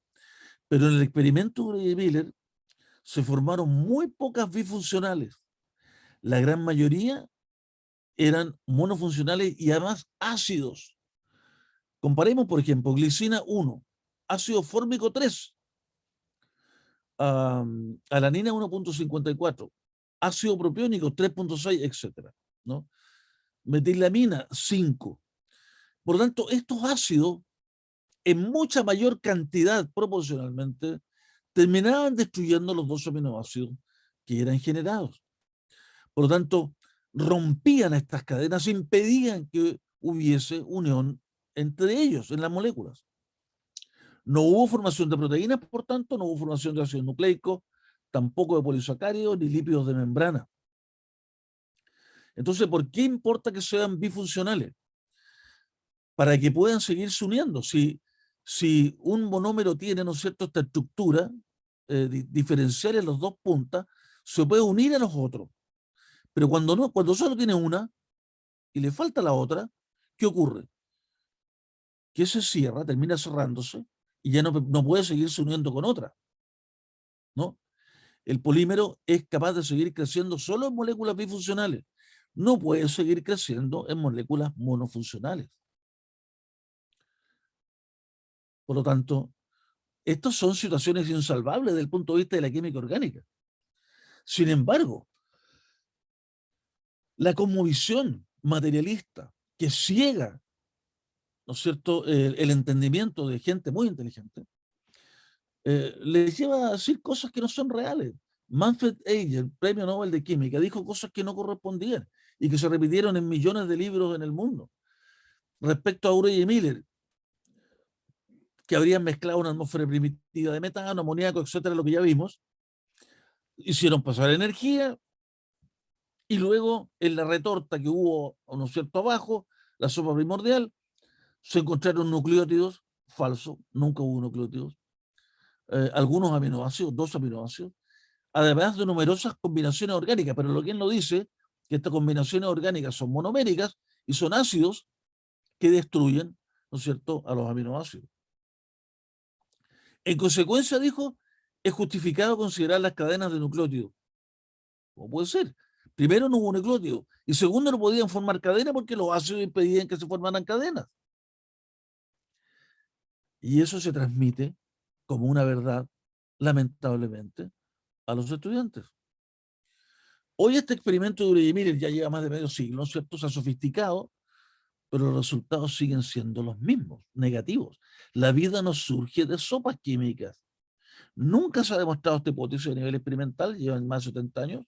[SPEAKER 1] Pero en el experimento de Miller se formaron muy pocas bifuncionales. La gran mayoría eran monofuncionales y además ácidos. Comparemos, por ejemplo, glicina 1, ácido fórmico 3, alanina 1.54, ácido propiónico 3.6, etc. ¿no? Metilamina 5. Por lo tanto, estos ácidos, en mucha mayor cantidad proporcionalmente, terminaban destruyendo los dos aminoácidos que eran generados. Por lo tanto, rompían estas cadenas, impedían que hubiese unión entre ellos en las moléculas. No hubo formación de proteínas, por tanto, no hubo formación de ácidos nucleicos, tampoco de polisacáridos ni lípidos de membrana. Entonces, ¿por qué importa que sean bifuncionales? Para que puedan seguirse uniendo. Si un monómero tiene, ¿no es cierto?, esta estructura diferencial en las dos puntas, se puede unir a los otros. Pero cuando solo tiene una y le falta la otra, ¿qué ocurre? Que se cierra, termina cerrándose y ya no puede seguirse uniendo con otra, ¿no? El polímero es capaz de seguir creciendo solo en moléculas bifuncionales. No puede seguir creciendo en moléculas monofuncionales. Por lo tanto, estas son situaciones insalvables desde el punto de vista de la química orgánica. Sin embargo, la cosmovisión materialista que ciega, ¿no es cierto?, el entendimiento de gente muy inteligente, les lleva a decir cosas que no son reales. Manfred Eiger, premio Nobel de Química, dijo cosas que no correspondían y que se repitieron en millones de libros en el mundo. Respecto a Urey y Miller, que habrían mezclado una atmósfera primitiva de metano, amoníaco, etcétera, lo que ya vimos, hicieron pasar energía y luego en la retorta que hubo, ¿no es cierto?, abajo, la sopa primordial, se encontraron nucleótidos, falso, nunca hubo nucleótidos, algunos aminoácidos, 2 aminoácidos, además de numerosas combinaciones orgánicas, pero lo que él no dice, que estas combinaciones orgánicas son monoméricas y son ácidos que destruyen, ¿no es cierto?, a los aminoácidos. En consecuencia, dijo, es justificado considerar las cadenas de nucleótidos. ¿Cómo puede ser? Primero, no hubo nucleótidos, y segundo, no podían formar cadenas porque los ácidos impedían que se formaran cadenas. Y eso se transmite como una verdad, lamentablemente, a los estudiantes. Hoy este experimento de Urey y Miller ya lleva más de medio siglo, ¿no es cierto? Se ha sofisticado, pero los resultados siguen siendo los mismos, negativos. La vida no surge de sopas químicas. Nunca se ha demostrado esta hipótesis a nivel experimental, llevan más de 70 años.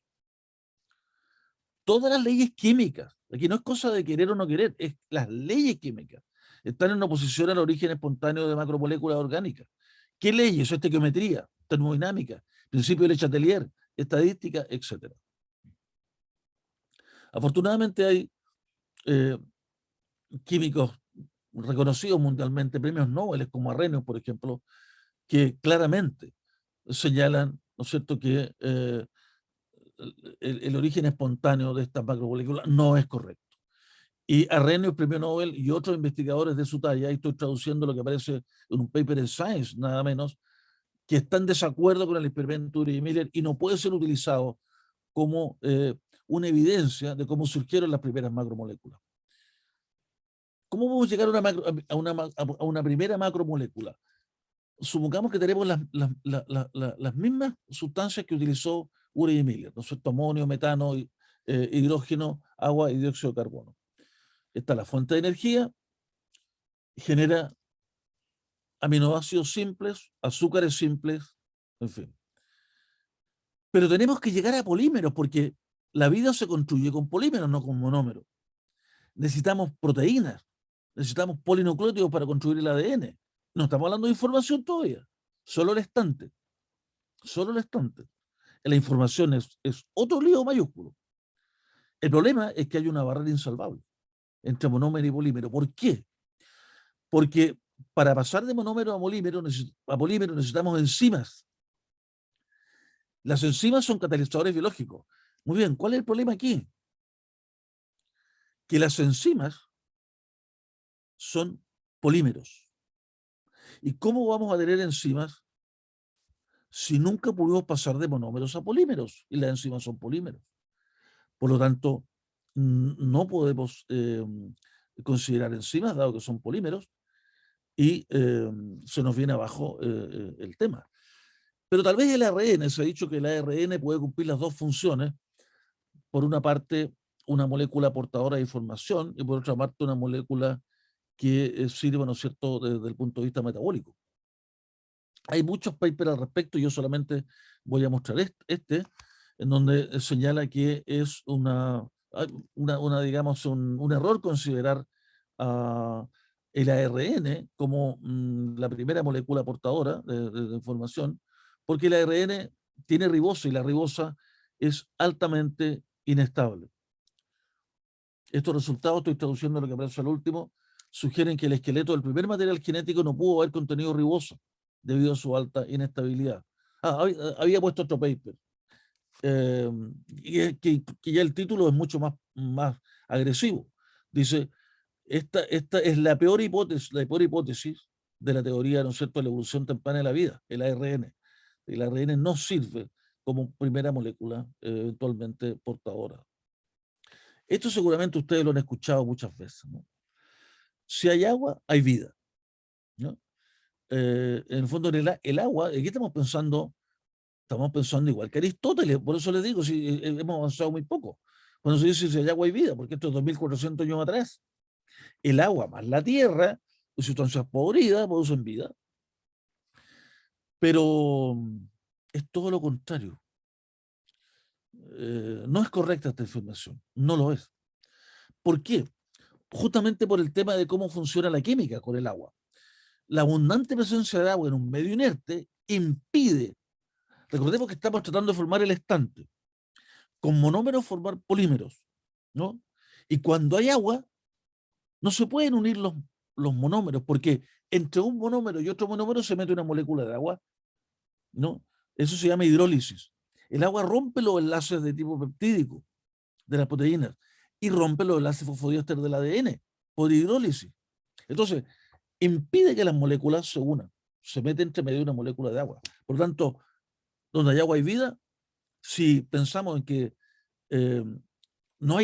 [SPEAKER 1] Todas las leyes químicas, aquí no es cosa de querer o no querer, es las leyes químicas, están en oposición al origen espontáneo de macromoléculas orgánicas. ¿Qué leyes? Estequiometría, termodinámica, principio de Le Chatelier, estadística, etc. Afortunadamente hay químicos reconocidos mundialmente, premios Nobel como Arrhenius, por ejemplo, que claramente señalan, ¿no es cierto?, que el origen espontáneo de estas macromoléculas no es correcto. Y Arrhenius, premio Nobel, y otros investigadores de su talla, y estoy traduciendo lo que aparece en un paper en Science, nada menos, que están en desacuerdo con el experimento de Urey y Miller y no puede ser utilizado como una evidencia de cómo surgieron las primeras macromoléculas. ¿Cómo podemos llegar a una primera macromolécula? Supongamos que tenemos las mismas sustancias que utilizó Urey y Miller, ¿no es cierto? Amonio, metano, hidrógeno, agua y dióxido de carbono. Está la fuente de energía, genera aminoácidos simples, azúcares simples, en fin. Pero tenemos que llegar a polímeros porque la vida se construye con polímeros, no con monómeros. Necesitamos proteínas, necesitamos polinucleótidos para construir el ADN, No estamos hablando de información todavía, solo el estante. Solo el estante. La información es otro lío mayúsculo. El problema es que hay una barrera insalvable entre monómero y polímero. ¿Por qué? Porque para pasar de monómero a polímero necesitamos enzimas. Las enzimas son catalizadores biológicos. Muy bien, ¿cuál es el problema aquí? Que las enzimas son polímeros. ¿Y cómo vamos a tener enzimas si nunca pudimos pasar de monómeros a polímeros? Y las enzimas son polímeros. Por lo tanto, no podemos considerar enzimas, dado que son polímeros, y se nos viene abajo el tema. Pero tal vez el ARN, se ha dicho que el ARN puede cumplir las dos funciones. Por una parte, una molécula portadora de información y por otra parte, una molécula que sirva, ¿no es cierto?, desde el punto de vista metabólico. Hay muchos papers al respecto, yo solamente voy a mostrar este en donde señala que es digamos, un error considerar el ARN como la primera molécula portadora de información, porque el ARN tiene ribosa y la ribosa es altamente inestable. Estos resultados, estoy traduciendo lo que aparece al último, sugieren que el esqueleto del primer material genético no pudo haber contenido ribosa debido a su alta inestabilidad. Había puesto otro paper. Que ya el título es mucho más agresivo. Dice, esta es la peor hipótesis de la teoría, ¿no es cierto?, de la evolución temprana de la vida, el ARN. El ARN no sirve como primera molécula eventualmente portadora. Esto seguramente ustedes lo han escuchado muchas veces, ¿no? Si hay agua, hay vida, ¿no? En el fondo, el agua, aquí estamos pensando igual que Aristóteles, por eso les digo, si hemos avanzado muy poco. Cuando se dice si hay agua hay vida, porque esto es 2400 años atrás. El agua más la tierra, sustancias podridas, producen vida. Pero es todo lo contrario. No es correcta esta información, no lo es. ¿Por qué? Justamente por el tema de cómo funciona la química con el agua. La abundante presencia de agua en un medio inerte impide, recordemos que estamos tratando de formar el estante, con monómeros formar polímeros, ¿no? Y cuando hay agua, no se pueden unir los monómeros, porque entre un monómero y otro monómero se mete una molécula de agua, ¿no? Eso se llama hidrólisis. El agua rompe los enlaces de tipo peptídico de las proteínas y rompe los enlaces fosfodiéster del ADN por hidrólisis. Entonces, impide que las moléculas se unan, se mete entre medio de una molécula de agua. Por lo tanto, donde hay agua hay vida. Si pensamos en que no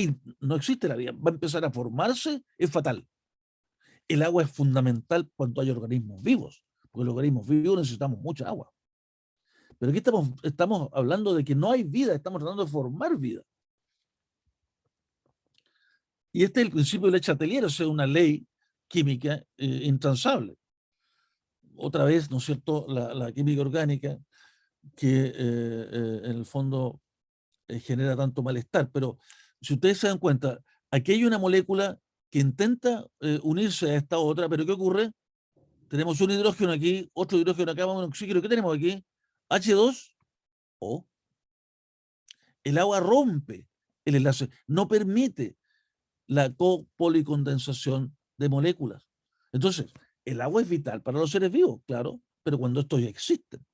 [SPEAKER 1] existe la vida, va a empezar a formarse, es fatal. El agua es fundamental cuando hay organismos vivos, porque los organismos vivos necesitamos mucha agua. Pero aquí estamos hablando de que no hay vida, estamos tratando de formar vida. Y este es el principio del Chatelier, o sea, una ley química intransable. Otra vez, ¿no es cierto?, la química orgánica que en el fondo genera tanto malestar. Pero si ustedes se dan cuenta, aquí hay una molécula que intenta unirse a esta otra, pero ¿qué ocurre? Tenemos un hidrógeno aquí, otro hidrógeno acá, un oxígeno. ¿Qué tenemos aquí? H2O. El agua rompe el enlace, no permite la copolicondensación de moléculas. Entonces, el agua es vital para los seres vivos, claro, pero cuando estos ya existen.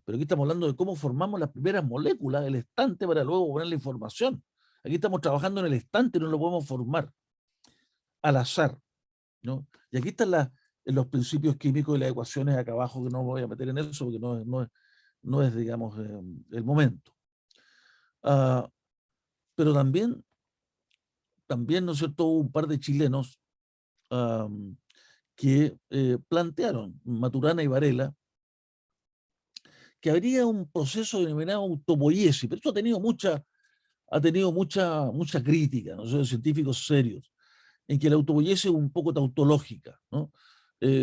[SPEAKER 1] Pero aquí estamos hablando de cómo formamos las primeras moléculas, el estante, para luego poner la información. Aquí estamos trabajando en el estante, no lo podemos formar al azar, ¿no? Y aquí están los principios químicos y las ecuaciones acá abajo, que no me voy a meter en eso porque no es digamos, el momento. Pero también, ¿no es cierto?, hubo un par de chilenos que plantearon, Maturana y Varela, que habría un proceso denominado autopoiesis, pero esto ha tenido mucha crítica, ¿no?, de científicos serios, en que la autopoiesis es un poco tautológica, ¿no?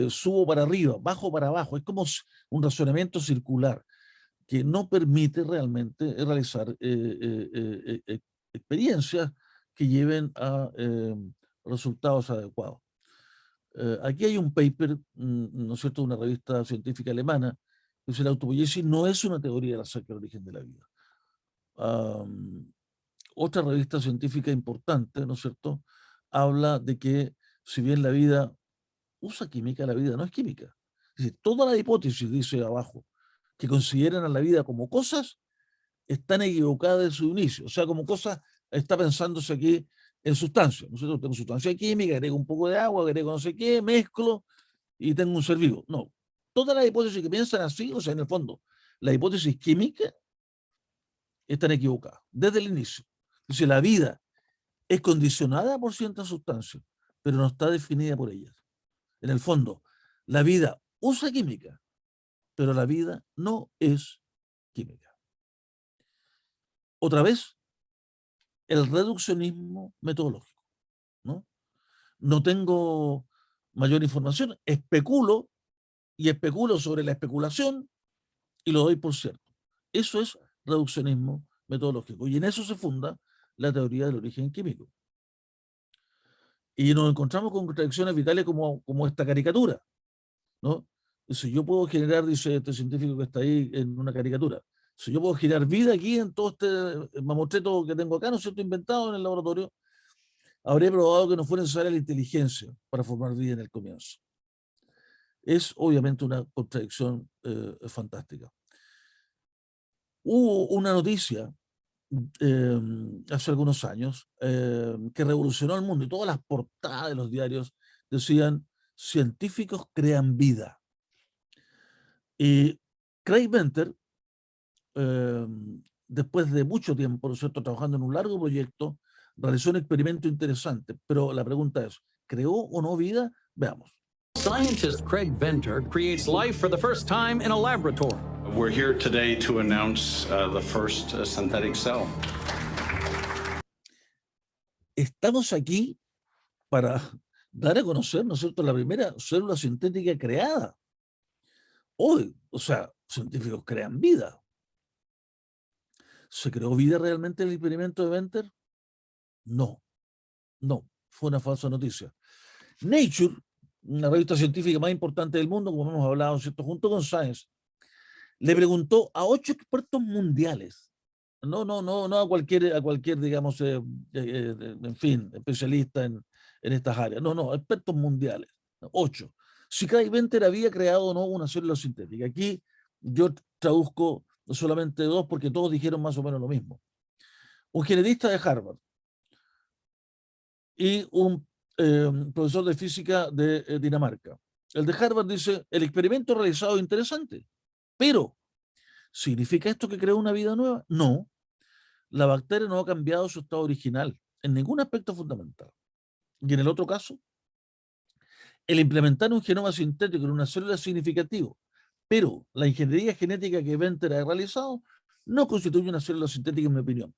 [SPEAKER 1] Subo para arriba, bajo para abajo, es como un razonamiento circular que no permite realmente realizar experiencias que lleven a resultados adecuados. Aquí hay un paper, ¿no es cierto?, de una revista científica alemana, que dice la autopoiesis no es una teoría acerca del origen de la vida. Otra revista científica importante, ¿no es cierto?, habla de que si bien la vida usa química, la vida no es química. Es decir, todas las hipótesis, dice abajo, que consideran a la vida como cosas, están equivocadas en su inicio. O sea, como cosas, está pensándose aquí en sustancias. ¿No es cierto? Tengo sustancia química, agrego un poco de agua, agrego no sé qué, mezclo y tengo un ser vivo. No. Todas las hipótesis que piensan así, o sea, en el fondo, la hipótesis química están equivocadas desde el inicio. Dice, la vida es condicionada por ciertas sustancias, pero no está definida por ellas. En el fondo, la vida usa química, pero la vida no es química. Otra vez, el reduccionismo metodológico, ¿no? No tengo mayor información, especulo y especulo sobre la especulación y lo doy por cierto. Eso es reduccionismo metodológico y en eso se funda la teoría del origen químico. Y nos encontramos con contradicciones vitales como esta caricatura, ¿no? Si yo puedo generar, dice este científico que está ahí en una caricatura, si yo puedo generar vida aquí en todo este mamotreto que tengo acá, ¿no es cierto?, inventado en el laboratorio, habría probado que no fuera necesaria la inteligencia para formar vida en el comienzo. Es obviamente una contradicción fantástica. Hubo una noticia hace algunos años que revolucionó el mundo y todas las portadas de los diarios decían científicos crean vida. Y Craig Venter, después de mucho tiempo, ¿no es cierto?, trabajando en un largo proyecto, realizó un experimento interesante, pero la pregunta es, ¿creó o no vida? Veamos.
[SPEAKER 3] Scientist Craig Venter creates life for the first time in a laboratory.
[SPEAKER 4] We're here today to announce the first synthetic cell.
[SPEAKER 1] Estamos aquí para dar a conocer, ¿no es cierto?, la primera célula sintética creada. Hoy, o sea, científicos crean vida. ¿Se creó vida realmente en el experimento de Venter? No, no, fue una falsa noticia. Nature, una revista científica más importante del mundo, como hemos hablado, ¿cierto?, junto con Science, le preguntó a 8 expertos mundiales, no a cualquier digamos, en fin, especialista en estas áreas, no, expertos mundiales, 8. Si Craig Venter había creado o no una célula sintética. Aquí yo traduzco solamente 2 porque todos dijeron más o menos lo mismo. Un genetista de Harvard y un profesor de física de Dinamarca. El de Harvard dice, el experimento realizado es interesante, pero ¿significa esto que creó una vida nueva? No. La bacteria no ha cambiado su estado original en ningún aspecto fundamental. Y en el otro caso, el implementar un genoma sintético en una célula es significativo, pero la ingeniería genética que Venter ha realizado no constituye una célula sintética, en mi opinión.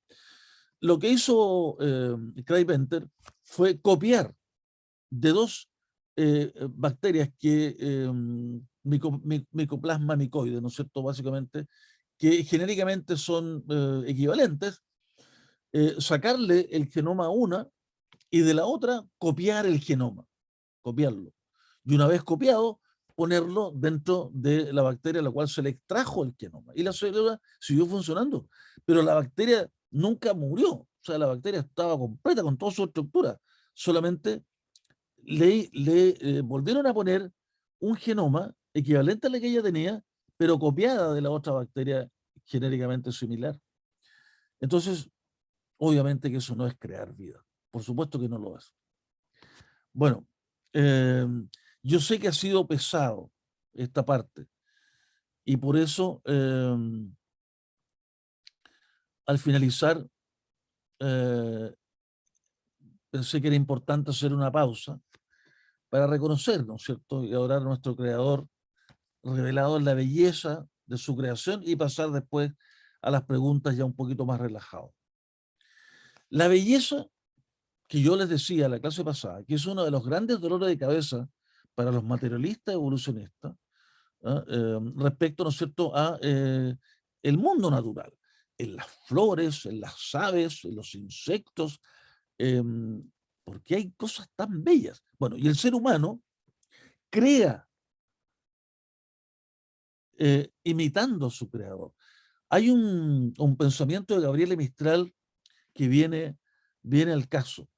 [SPEAKER 1] Lo que hizo Craig Venter fue copiar de 2 bacterias que Mycoplasma mycoides, ¿no es cierto?, básicamente, que genéricamente son equivalentes, sacarle el genoma a una y de la otra copiar el genoma, copiarlo. Y una vez copiado, ponerlo dentro de la bacteria a la cual se le extrajo el genoma. Y la célula siguió funcionando, pero la bacteria nunca murió. O sea, la bacteria estaba completa con toda su estructura. Solamente le volvieron a poner un genoma equivalente a la que ella tenía, pero copiada de la otra bacteria genéricamente similar. Entonces, obviamente que eso no es crear vida. Por supuesto que no lo es. Bueno, yo sé que ha sido pesado esta parte y por eso al finalizar pensé que era importante hacer una pausa para reconocer, ¿no es cierto?, y adorar a nuestro creador revelado en la belleza de su creación y pasar después a las preguntas ya un poquito más relajado. La belleza que yo les decía la clase pasada, que es uno de los grandes dolores de cabeza para los materialistas evolucionistas, respecto, ¿no es cierto?, a el mundo natural, en las flores, en las aves, en los insectos, porque hay cosas tan bellas. Bueno, y el ser humano crea imitando a su creador. Hay un pensamiento de Gabriela Mistral que viene al caso,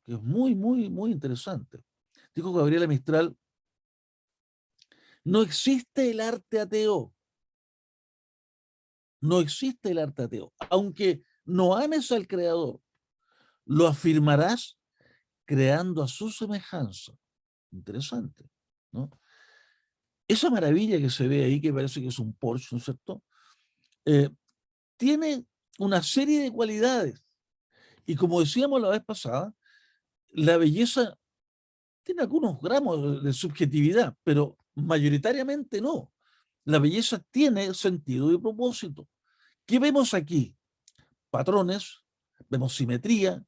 [SPEAKER 1] que es muy, muy, muy interesante. Dijo Gabriela Mistral: no existe el arte ateo. No existe el arte ateo. Aunque no ames al creador, lo afirmarás creando a su semejanza. Interesante, ¿no? Esa maravilla que se ve ahí, que parece que es un Porsche, ¿no es cierto? Tiene una serie de cualidades. Y como decíamos la vez pasada, la belleza tiene algunos gramos de subjetividad, pero mayoritariamente no. La belleza tiene sentido y propósito. ¿Qué vemos aquí? Patrones, vemos simetría,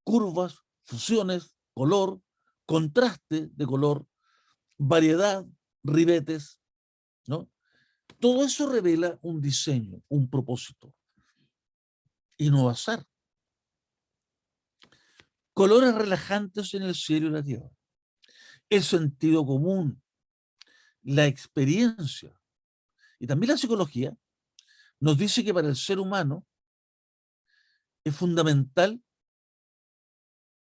[SPEAKER 1] curvas, fusiones, color, contraste de color, variedad, ribetes, ¿no? Todo eso revela un diseño, un propósito. Y no azar. Colores relajantes en el cielo y la tierra. El sentido común, la experiencia. Y también la psicología nos dice que para el ser humano es fundamental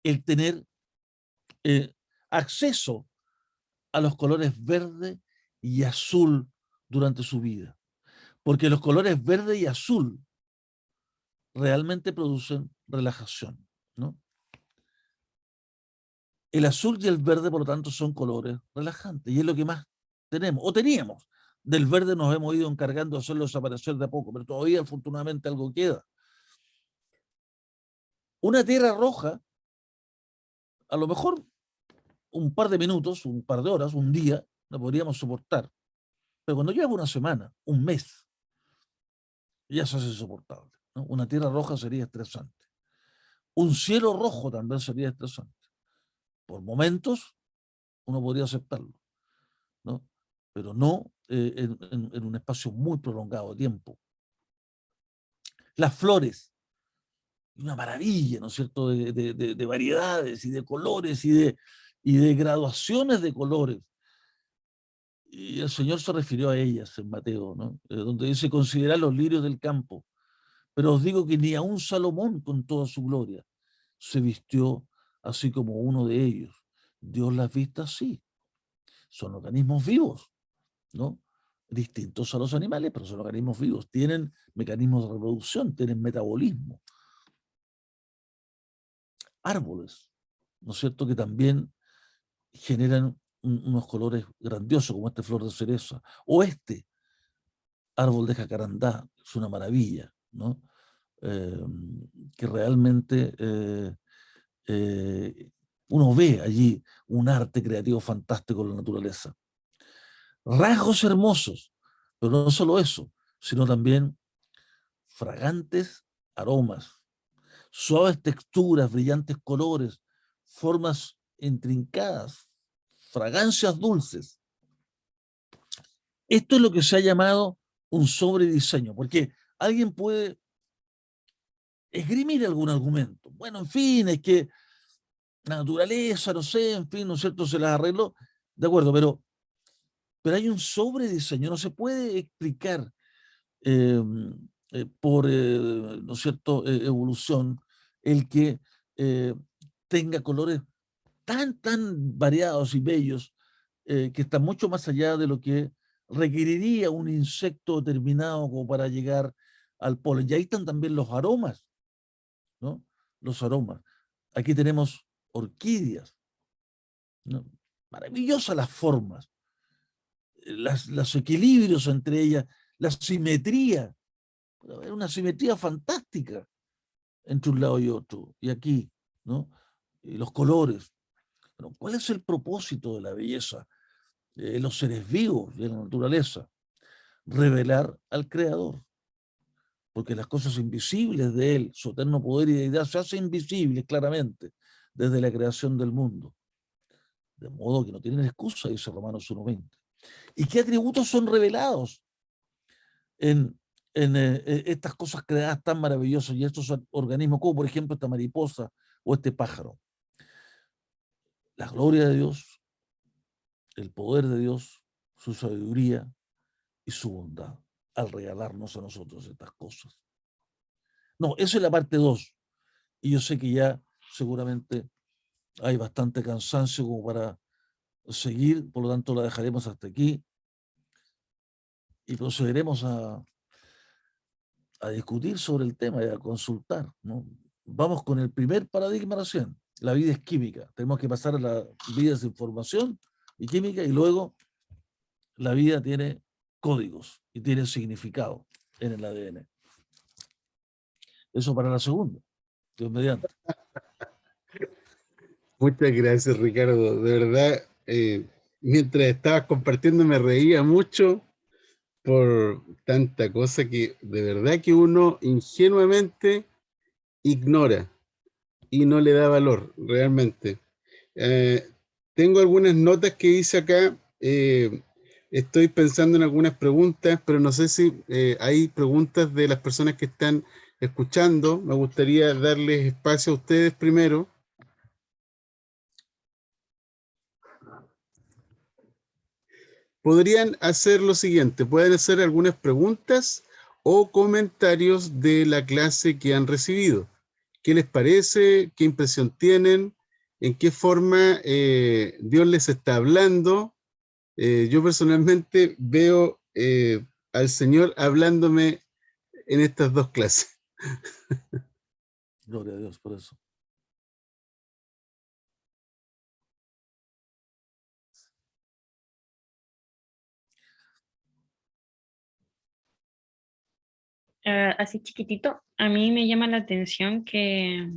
[SPEAKER 1] el tener acceso a los colores verde y azul durante su vida. Porque los colores verde y azul realmente producen relajación, ¿no? El azul y el verde, por lo tanto, son colores relajantes y es lo que más tenemos, o teníamos. Del verde nos hemos ido encargando de hacerlo desaparecer de a poco, pero todavía afortunadamente algo queda. Una tierra roja, a lo mejor un par de minutos, un par de horas, un día, la podríamos soportar. Pero cuando lleva una semana, un mes, ya se hace insoportable, ¿no? Una tierra roja sería estresante. Un cielo rojo también sería estresante. Por momentos uno podría aceptarlo, ¿no? Pero no en un espacio muy prolongado de tiempo. Las flores, una maravilla, ¿no es cierto?, de variedades y de colores y de graduaciones de colores. Y el Señor se refirió a ellas en Mateo, ¿no? Donde dice: considerad los lirios del campo, pero os digo que ni aun Salomón con toda su gloria se vistió así como uno de ellos. Dios las viste así. Son organismos vivos, ¿no? Distintos a los animales, pero son organismos vivos. Tienen mecanismos de reproducción, tienen metabolismo. Árboles, ¿no es cierto?, que también generan unos colores grandiosos, como esta flor de cereza, o este árbol de jacarandá, es una maravilla, ¿no? Que realmente uno ve allí un arte creativo fantástico en la naturaleza. Rasgos hermosos, pero no solo eso, sino también fragantes aromas, suaves texturas, brillantes colores, formas intrincadas, fragancias dulces. Esto es lo que se ha llamado un sobrediseño, porque alguien puede esgrimir algún argumento. Bueno, en fin, es que la naturaleza, no sé, en fin, ¿no es cierto?, se las arregló. De acuerdo, pero hay un sobrediseño, no se puede explicar por, ¿no es cierto?, evolución, el que tenga colores tan variados y bellos, que están mucho más allá de lo que requeriría un insecto determinado como para llegar al polen. Y ahí están también los aromas, ¿no? Los aromas. Aquí tenemos orquídeas, ¿no? Maravillosas las formas, los equilibrios entre ellas, la simetría, una simetría fantástica entre un lado y otro, y aquí, ¿no? Y los colores. Pero ¿cuál es el propósito de la belleza? Los seres vivos de la naturaleza, revelar al Creador, porque las cosas invisibles de Él, su eterno poder y deidad, se hacen invisibles claramente desde la creación del mundo, de modo que no tienen excusa, dice Romanos 1:20. ¿Y qué atributos son revelados en estas cosas creadas tan maravillosas y estos organismos, como por ejemplo esta mariposa o este pájaro? La gloria de Dios, el poder de Dios, su sabiduría y su bondad al regalarnos a nosotros estas cosas. No, eso es la parte 2. Y yo sé que ya seguramente hay bastante cansancio como para seguir, por lo tanto la dejaremos hasta aquí y procederemos a discutir sobre el tema y a consultar, ¿no? Vamos con el primer paradigma recién. La vida es química. Tenemos que pasar a la vida de información y química, y luego la vida tiene códigos y tiene significado en el ADN. Eso para la segunda, Dios mediante.
[SPEAKER 2] Muchas gracias, Ricardo. De verdad, mientras estabas compartiendo me reía mucho por tanta cosa que de verdad que uno ingenuamente ignora y no le da valor, realmente. Tengo algunas notas que hice acá. Estoy pensando en algunas preguntas, pero no sé si hay preguntas de las personas que están escuchando. Me gustaría darles espacio a ustedes primero. Podrían hacer lo siguiente, pueden hacer algunas preguntas o comentarios de la clase que han recibido. ¿Qué les parece? ¿Qué impresión tienen? ¿En qué forma Dios les está hablando? Yo personalmente veo al Señor hablándome en estas dos clases.
[SPEAKER 1] Gloria a Dios por eso.
[SPEAKER 5] Así chiquitito, a mí me llama la atención que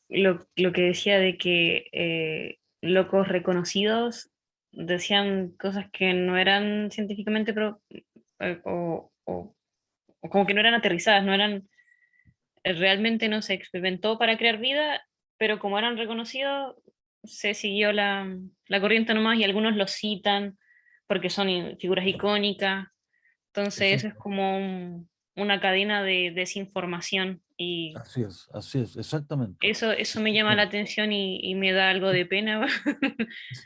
[SPEAKER 5] lo que decía de que locos reconocidos decían cosas que no eran científicamente o como que no eran aterrizadas, no eran, realmente no se experimentó para crear vida, pero como eran reconocidos, se siguió la corriente nomás y algunos los citan porque son figuras icónicas. Entonces eso es
[SPEAKER 1] Exacto.
[SPEAKER 5] como una cadena de desinformación y
[SPEAKER 1] Así es, exactamente.
[SPEAKER 5] eso me llama la atención y me da algo de pena.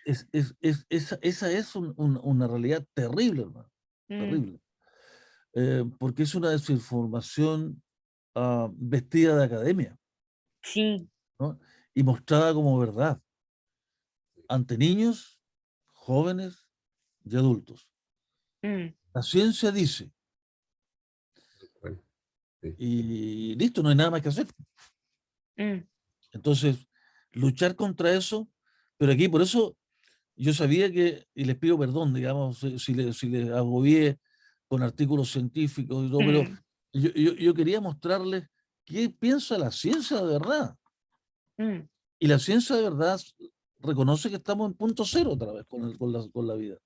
[SPEAKER 1] Esa es una realidad terrible, hermano,
[SPEAKER 5] Mm,
[SPEAKER 1] terrible. Porque es una desinformación vestida de academia,
[SPEAKER 5] sí,
[SPEAKER 1] ¿no? Y mostrada como verdad ante niños, jóvenes y adultos.
[SPEAKER 5] mm,
[SPEAKER 1] La ciencia dice,
[SPEAKER 2] Bueno, sí.
[SPEAKER 1] y listo, no hay nada más que hacer.
[SPEAKER 5] mm,
[SPEAKER 1] Entonces, luchar contra eso, pero aquí por eso yo sabía que, y les pido perdón, digamos, si les agobié con artículos científicos y todo, pero
[SPEAKER 5] mm,
[SPEAKER 1] yo quería mostrarles qué piensa la ciencia de verdad.
[SPEAKER 5] mm.
[SPEAKER 1] Y la ciencia de verdad reconoce que estamos en punto cero otra vez con la vida.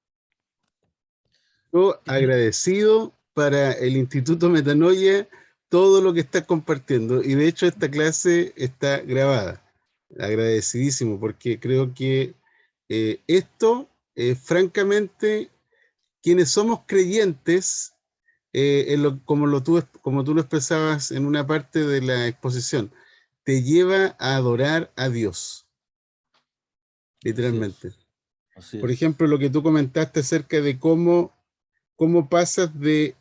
[SPEAKER 2] Yo agradecido para el Instituto Metanoia todo lo que estás compartiendo, y de hecho esta clase está grabada. Agradecidísimo, porque creo que esto, francamente, quienes somos creyentes, como tú lo expresabas en una parte de la exposición, te lleva a adorar a Dios,
[SPEAKER 1] Así
[SPEAKER 2] literalmente.
[SPEAKER 1] es, así
[SPEAKER 2] Por
[SPEAKER 1] es.
[SPEAKER 2] ejemplo, lo que tú comentaste acerca de cómo pasas de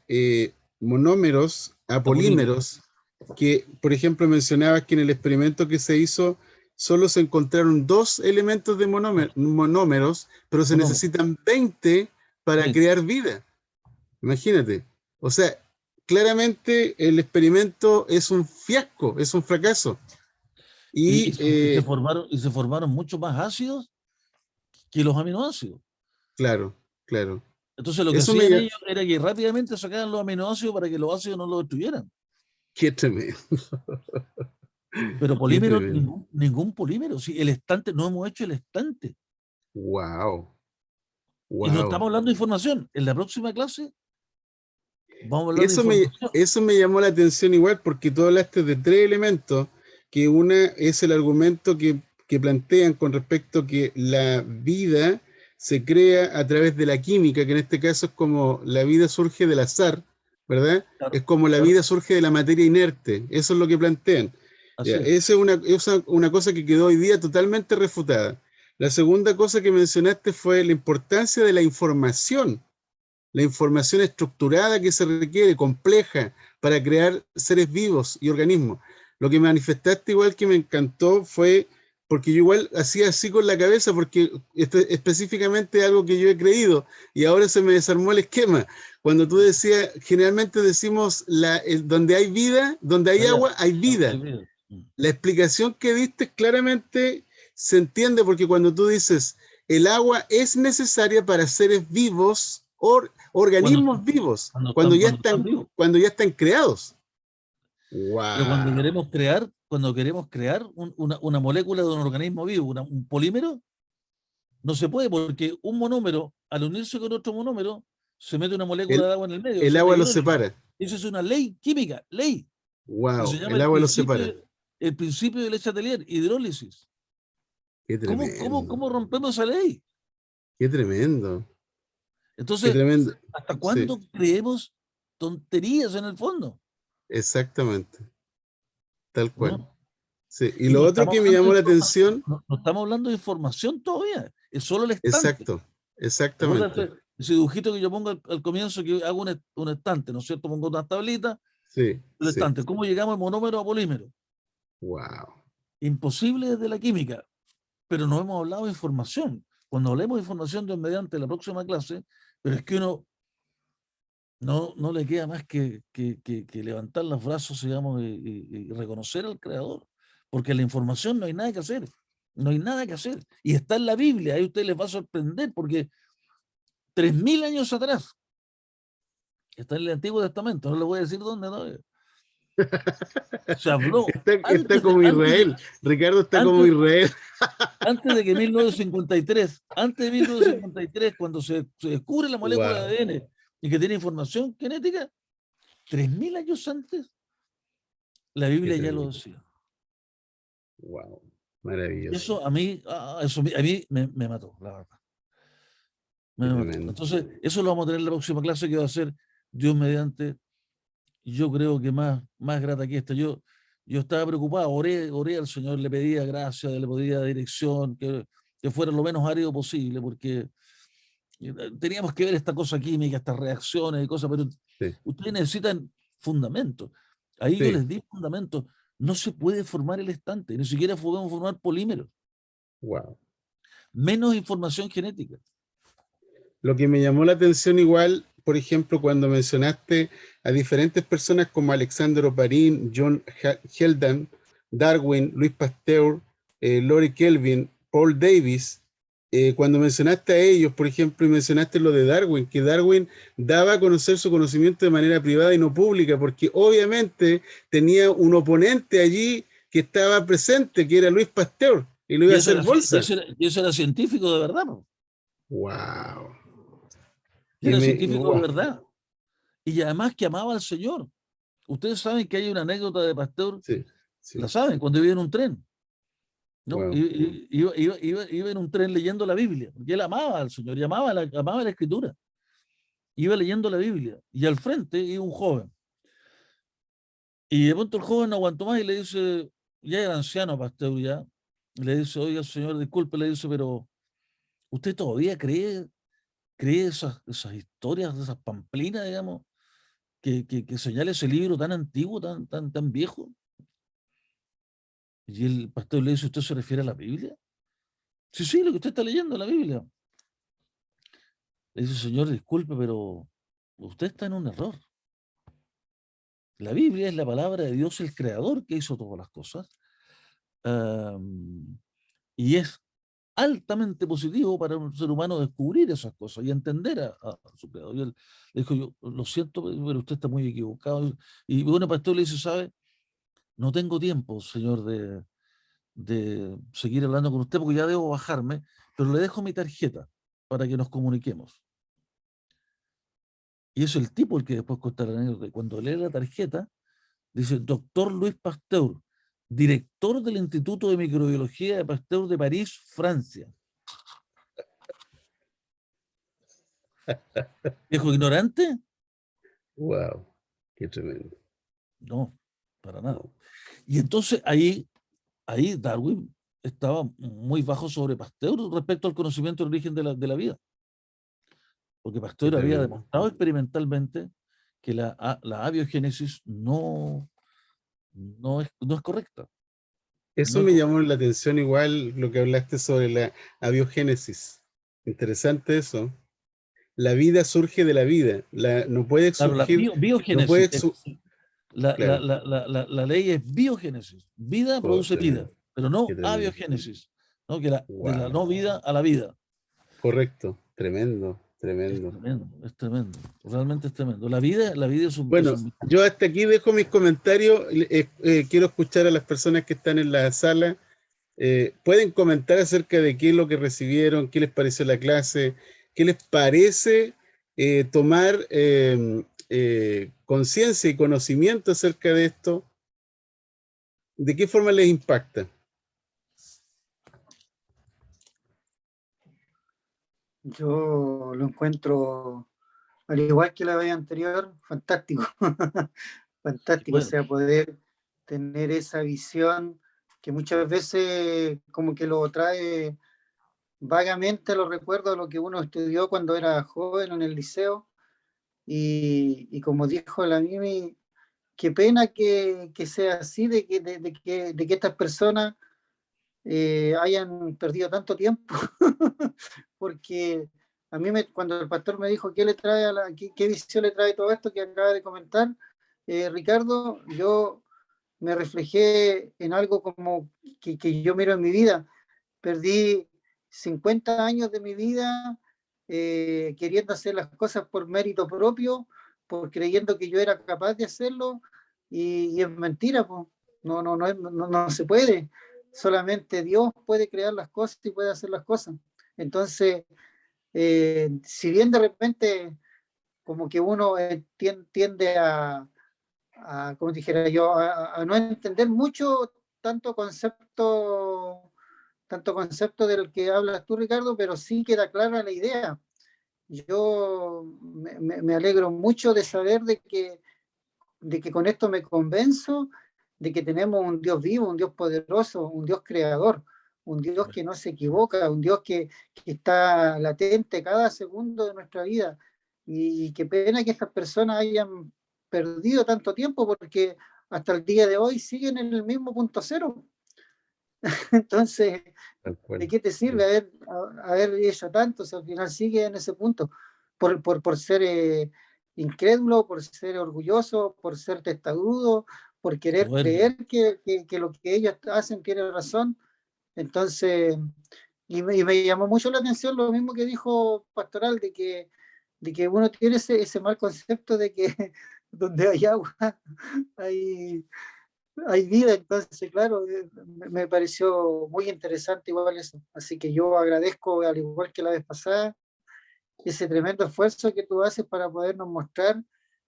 [SPEAKER 2] monómeros a
[SPEAKER 1] A polímero.
[SPEAKER 2] polímeros, que por ejemplo mencionabas que en el experimento que se hizo solo se encontraron 2 elementos de monómeros, pero se
[SPEAKER 1] Monómero.
[SPEAKER 2] necesitan 20 para
[SPEAKER 1] 20.
[SPEAKER 2] crear vida. Imagínate. O sea, claramente el experimento es un fiasco, es un fracaso. Y
[SPEAKER 1] Y se formaron mucho más ácidos que los aminoácidos.
[SPEAKER 2] claro, claro.
[SPEAKER 1] Entonces lo que
[SPEAKER 2] Eso me
[SPEAKER 1] hacían
[SPEAKER 2] llama...
[SPEAKER 1] ellos era que rápidamente sacaban los aminoácidos para que los ácidos no los destruyeran.
[SPEAKER 2] Qué tremendo,
[SPEAKER 1] Pero
[SPEAKER 2] qué
[SPEAKER 1] polímero,
[SPEAKER 2] tremendo.
[SPEAKER 1] ningún polímero. Sí, el estante, no hemos hecho el estante.
[SPEAKER 2] Wow,
[SPEAKER 1] Y no
[SPEAKER 2] wow.
[SPEAKER 1] estamos hablando de información. En la próxima clase vamos a hablar de
[SPEAKER 2] Eso me,
[SPEAKER 1] información.
[SPEAKER 2] eso me llamó la atención igual, porque tú hablaste de 3 elementos, que una es el argumento que plantean con respecto a que la vida se crea a través de la química, que en este caso es como la vida surge del azar, ¿verdad? Es
[SPEAKER 1] Claro,
[SPEAKER 2] como la
[SPEAKER 1] claro,
[SPEAKER 2] vida surge de la materia inerte, eso es lo que plantean. Ya,
[SPEAKER 1] así es.
[SPEAKER 2] esa es una cosa que quedó hoy día totalmente refutada. La segunda cosa que mencionaste fue la importancia de la información estructurada que se requiere, compleja, para crear seres vivos y organismos. Lo que manifestaste igual que me encantó fue, porque yo igual hacía así con la cabeza, porque esto es específicamente algo que yo he creído, y ahora se me desarmó el esquema. Cuando tú decías, generalmente decimos, donde hay vida, donde hay agua, hay vida. La explicación que diste claramente se entiende, porque cuando tú dices, el agua es necesaria para seres vivos, organismos vivos, cuando ya están creados.
[SPEAKER 1] Pero
[SPEAKER 2] Wow.
[SPEAKER 1] cuando queremos crear una molécula de un organismo vivo, un polímero, no se puede, porque un monómero, al unirse con otro monómero, se mete una molécula de agua en el medio,
[SPEAKER 2] El
[SPEAKER 1] se llama
[SPEAKER 2] agua los
[SPEAKER 1] hidrólisis.
[SPEAKER 2] separa.
[SPEAKER 1] Eso es una ley química, ley, que se
[SPEAKER 2] Wow,
[SPEAKER 1] llama
[SPEAKER 2] el agua los separa.
[SPEAKER 1] el principio de Le Chatelier, hidrólisis.
[SPEAKER 2] Qué tremendo.
[SPEAKER 1] ¿Cómo rompemos esa ley?
[SPEAKER 2] Qué tremendo. Qué
[SPEAKER 1] Entonces,
[SPEAKER 2] tremendo.
[SPEAKER 1] ¿hasta
[SPEAKER 2] Sí,
[SPEAKER 1] cuándo creemos tonterías en el fondo?
[SPEAKER 2] exactamente. Tal cual.
[SPEAKER 1] ¿No?
[SPEAKER 2] Sí. Y
[SPEAKER 1] Y
[SPEAKER 2] lo
[SPEAKER 1] no
[SPEAKER 2] otro
[SPEAKER 1] estamos
[SPEAKER 2] que me
[SPEAKER 1] hablando de
[SPEAKER 2] llamó la
[SPEAKER 1] información,
[SPEAKER 2] atención,
[SPEAKER 1] no estamos hablando de información todavía, es solo el estante.
[SPEAKER 2] exacto, exactamente.
[SPEAKER 1] Acuérdate ese dibujito que yo pongo al comienzo, que hago un estante, ¿no es cierto? Pongo unas tablitas,
[SPEAKER 2] Sí,
[SPEAKER 1] el
[SPEAKER 2] sí.
[SPEAKER 1] estante. ¿Cómo llegamos de monómero a polímero?
[SPEAKER 2] Wow.
[SPEAKER 1] Imposible desde la química, pero no hemos hablado de información. Cuando hablemos de información, Dios mediante, la próxima clase, pero es que uno no le queda más que levantar los brazos, digamos, y reconocer al Creador, porque la información no hay nada que hacer, no hay nada que hacer. Y está en la Biblia, ahí usted les va a sorprender, porque 3000 años atrás, está en el Antiguo Testamento, no le voy a decir dónde, no, se habló
[SPEAKER 2] Está como Israel. Ricardo está como
[SPEAKER 1] antes,
[SPEAKER 2] Israel.
[SPEAKER 1] antes de que 1953, antes de 1953, cuando se descubre la molécula
[SPEAKER 2] Wow.
[SPEAKER 1] de ADN y que tiene información genética, 3000 años antes, la
[SPEAKER 2] Qué
[SPEAKER 1] Biblia ya lo
[SPEAKER 2] tremendo.
[SPEAKER 1] decía.
[SPEAKER 2] Wow.
[SPEAKER 1] Y
[SPEAKER 2] Maravilloso.
[SPEAKER 1] eso a mí me mató, la verdad. Me
[SPEAKER 2] Qué
[SPEAKER 1] mató.
[SPEAKER 2] tremendo.
[SPEAKER 1] Entonces, eso lo vamos a tener en la próxima clase, que va a ser Dios mediante, yo creo que más grata que esta. Yo estaba preocupado, oré al Señor, le pedía gracia, le pedía dirección, que fuera lo menos árido posible, porque teníamos que ver esta cosa química, estas reacciones y cosas, pero
[SPEAKER 2] Sí,
[SPEAKER 1] ustedes necesitan fundamentos. Ahí yo
[SPEAKER 2] sí.
[SPEAKER 1] les di fundamentos. No se puede formar el estante, ni siquiera podemos formar polímeros,
[SPEAKER 2] Wow.
[SPEAKER 1] menos información genética.
[SPEAKER 2] Lo que me llamó la atención igual, por ejemplo, cuando mencionaste a diferentes personas como Alexander Oparin, John Heldan, Darwin, Luis Pasteur, Lori Kelvin, Paul Davis, cuando mencionaste a ellos, por ejemplo, y mencionaste lo de Darwin, que Darwin daba a conocer su conocimiento de manera privada y no pública, porque obviamente tenía un oponente allí que estaba presente, que era Luis Pasteur, y lo iba
[SPEAKER 1] Y
[SPEAKER 2] a
[SPEAKER 1] ese
[SPEAKER 2] hacer
[SPEAKER 1] era,
[SPEAKER 2] bolsa.
[SPEAKER 1] y ese era científico de verdad, ¿no?
[SPEAKER 2] Wow.
[SPEAKER 1] Y
[SPEAKER 2] Que
[SPEAKER 1] era
[SPEAKER 2] me,
[SPEAKER 1] científico de
[SPEAKER 2] wow.
[SPEAKER 1] verdad. Y además que amaba al Señor. Ustedes saben que hay una anécdota de Pasteur,
[SPEAKER 2] Sí,
[SPEAKER 1] la
[SPEAKER 2] sí.
[SPEAKER 1] saben, cuando iba en un tren, ¿no?
[SPEAKER 2] Wow.
[SPEAKER 1] Iba en un tren leyendo la Biblia, porque él amaba al Señor y amaba la Escritura. Iba leyendo la Biblia y al frente iba un joven. Y de pronto el joven no aguantó más y le dice, ya era anciano Pasteur ya, le dice, oiga señor, disculpe, le dice, pero ¿usted todavía cree esas historias, esas pamplinas, digamos, que señala ese libro tan antiguo, tan viejo? Y el pastor le dice, ¿usted se refiere a la Biblia? Sí, sí, lo que usted está leyendo, la Biblia. Le dice, señor, disculpe, pero usted está en un error. La Biblia es la palabra de Dios, el creador que hizo todas las cosas. Y es altamente positivo para un ser humano descubrir esas cosas y entender a su creador. Y él le dijo, yo lo siento, pero usted está muy equivocado. Y bueno, el pastor le dice, ¿sabe? No tengo tiempo, señor, de seguir hablando con usted porque ya debo bajarme, pero le dejo mi tarjeta para que nos comuniquemos. Y es el tipo el que después cuenta la anécdota. Cuando lee la tarjeta, dice, doctor Luis Pasteur, director del Instituto de Microbiología de Pasteur de París, Francia. ¿Viejo ignorante?
[SPEAKER 2] Wow. Qué tremendo.
[SPEAKER 1] No, para nada.
[SPEAKER 2] No.
[SPEAKER 1] Y entonces ahí Darwin estaba muy bajo sobre Pasteur respecto al conocimiento del origen de la vida. Porque Pasteur había
[SPEAKER 2] tremendo.
[SPEAKER 1] demostrado experimentalmente que la abiogénesis no es correcta.
[SPEAKER 2] Eso
[SPEAKER 1] No es
[SPEAKER 2] me
[SPEAKER 1] correcta.
[SPEAKER 2] llamó la atención igual lo que hablaste sobre la abiogénesis. Interesante eso. La vida surge de la vida. No puede
[SPEAKER 1] Claro, la
[SPEAKER 2] surgir, no
[SPEAKER 1] biogénesis,
[SPEAKER 2] puede, claro,
[SPEAKER 1] la ley es biogénesis. Vida
[SPEAKER 2] oh,
[SPEAKER 1] produce vida, pero
[SPEAKER 2] qué
[SPEAKER 1] no
[SPEAKER 2] tremendo.
[SPEAKER 1] abiogénesis, ¿no? De la
[SPEAKER 2] Wow,
[SPEAKER 1] no vida a la vida.
[SPEAKER 2] correcto, tremendo, tremendo.
[SPEAKER 1] Es tremendo, realmente es tremendo. La vida es
[SPEAKER 2] Bueno,
[SPEAKER 1] un misterio.
[SPEAKER 2] yo hasta aquí dejo mis comentarios. Quiero escuchar a las personas que están en la sala. Pueden comentar acerca de qué es lo que recibieron, qué les pareció la clase, qué les parece tomar conciencia y conocimiento acerca de esto, de qué forma les impacta.
[SPEAKER 6] Yo lo encuentro, al igual que la vez anterior, fantástico. Fantástico, o
[SPEAKER 1] Bueno,
[SPEAKER 6] sea, poder tener esa visión que muchas veces como que lo trae vagamente a los recuerdos de lo que uno estudió cuando era joven en el liceo. Y como dijo la Mimi, qué pena que sea así, de que estas personas hayan perdido tanto tiempo, porque a mí cuando el pastor me dijo qué le trae qué visión le trae todo esto que acaba de comentar, Ricardo, yo me reflejé en algo como que yo miro en mi vida. Perdí 50 años de mi vida queriendo hacer las cosas por mérito propio, por creyendo que yo era capaz de hacerlo, y es mentira, pues. No se puede. Solamente Dios puede crear las cosas y puede hacer las cosas. Entonces, si bien de repente como que uno tiende como dijera yo, a no entender mucho tanto concepto del que hablas tú, Ricardo, pero sí queda clara la idea. Yo me alegro mucho de saber de que con esto me convenzo de que tenemos un Dios vivo, un Dios poderoso, un Dios creador, un Dios que no se equivoca, un Dios que está latente cada segundo de nuestra vida. Y qué pena que estas personas hayan perdido tanto tiempo, porque hasta el día de hoy siguen en el mismo punto cero. Entonces,
[SPEAKER 2] Tal cual.
[SPEAKER 6] ¿de qué te sirve haber hecho tanto si al final sigue en ese punto? Por ser incrédulo, por ser orgulloso, por ser testarudo, por querer
[SPEAKER 1] soberbio.
[SPEAKER 6] creer que lo que ellos hacen tiene razón. Entonces, y me llamó mucho la atención lo mismo que dijo Pastoral, de que uno tiene ese mal concepto de que donde hay agua hay vida. Entonces, claro, me pareció muy interesante igual eso. Así que yo agradezco, al igual que la vez pasada, ese tremendo esfuerzo que tú haces para podernos mostrar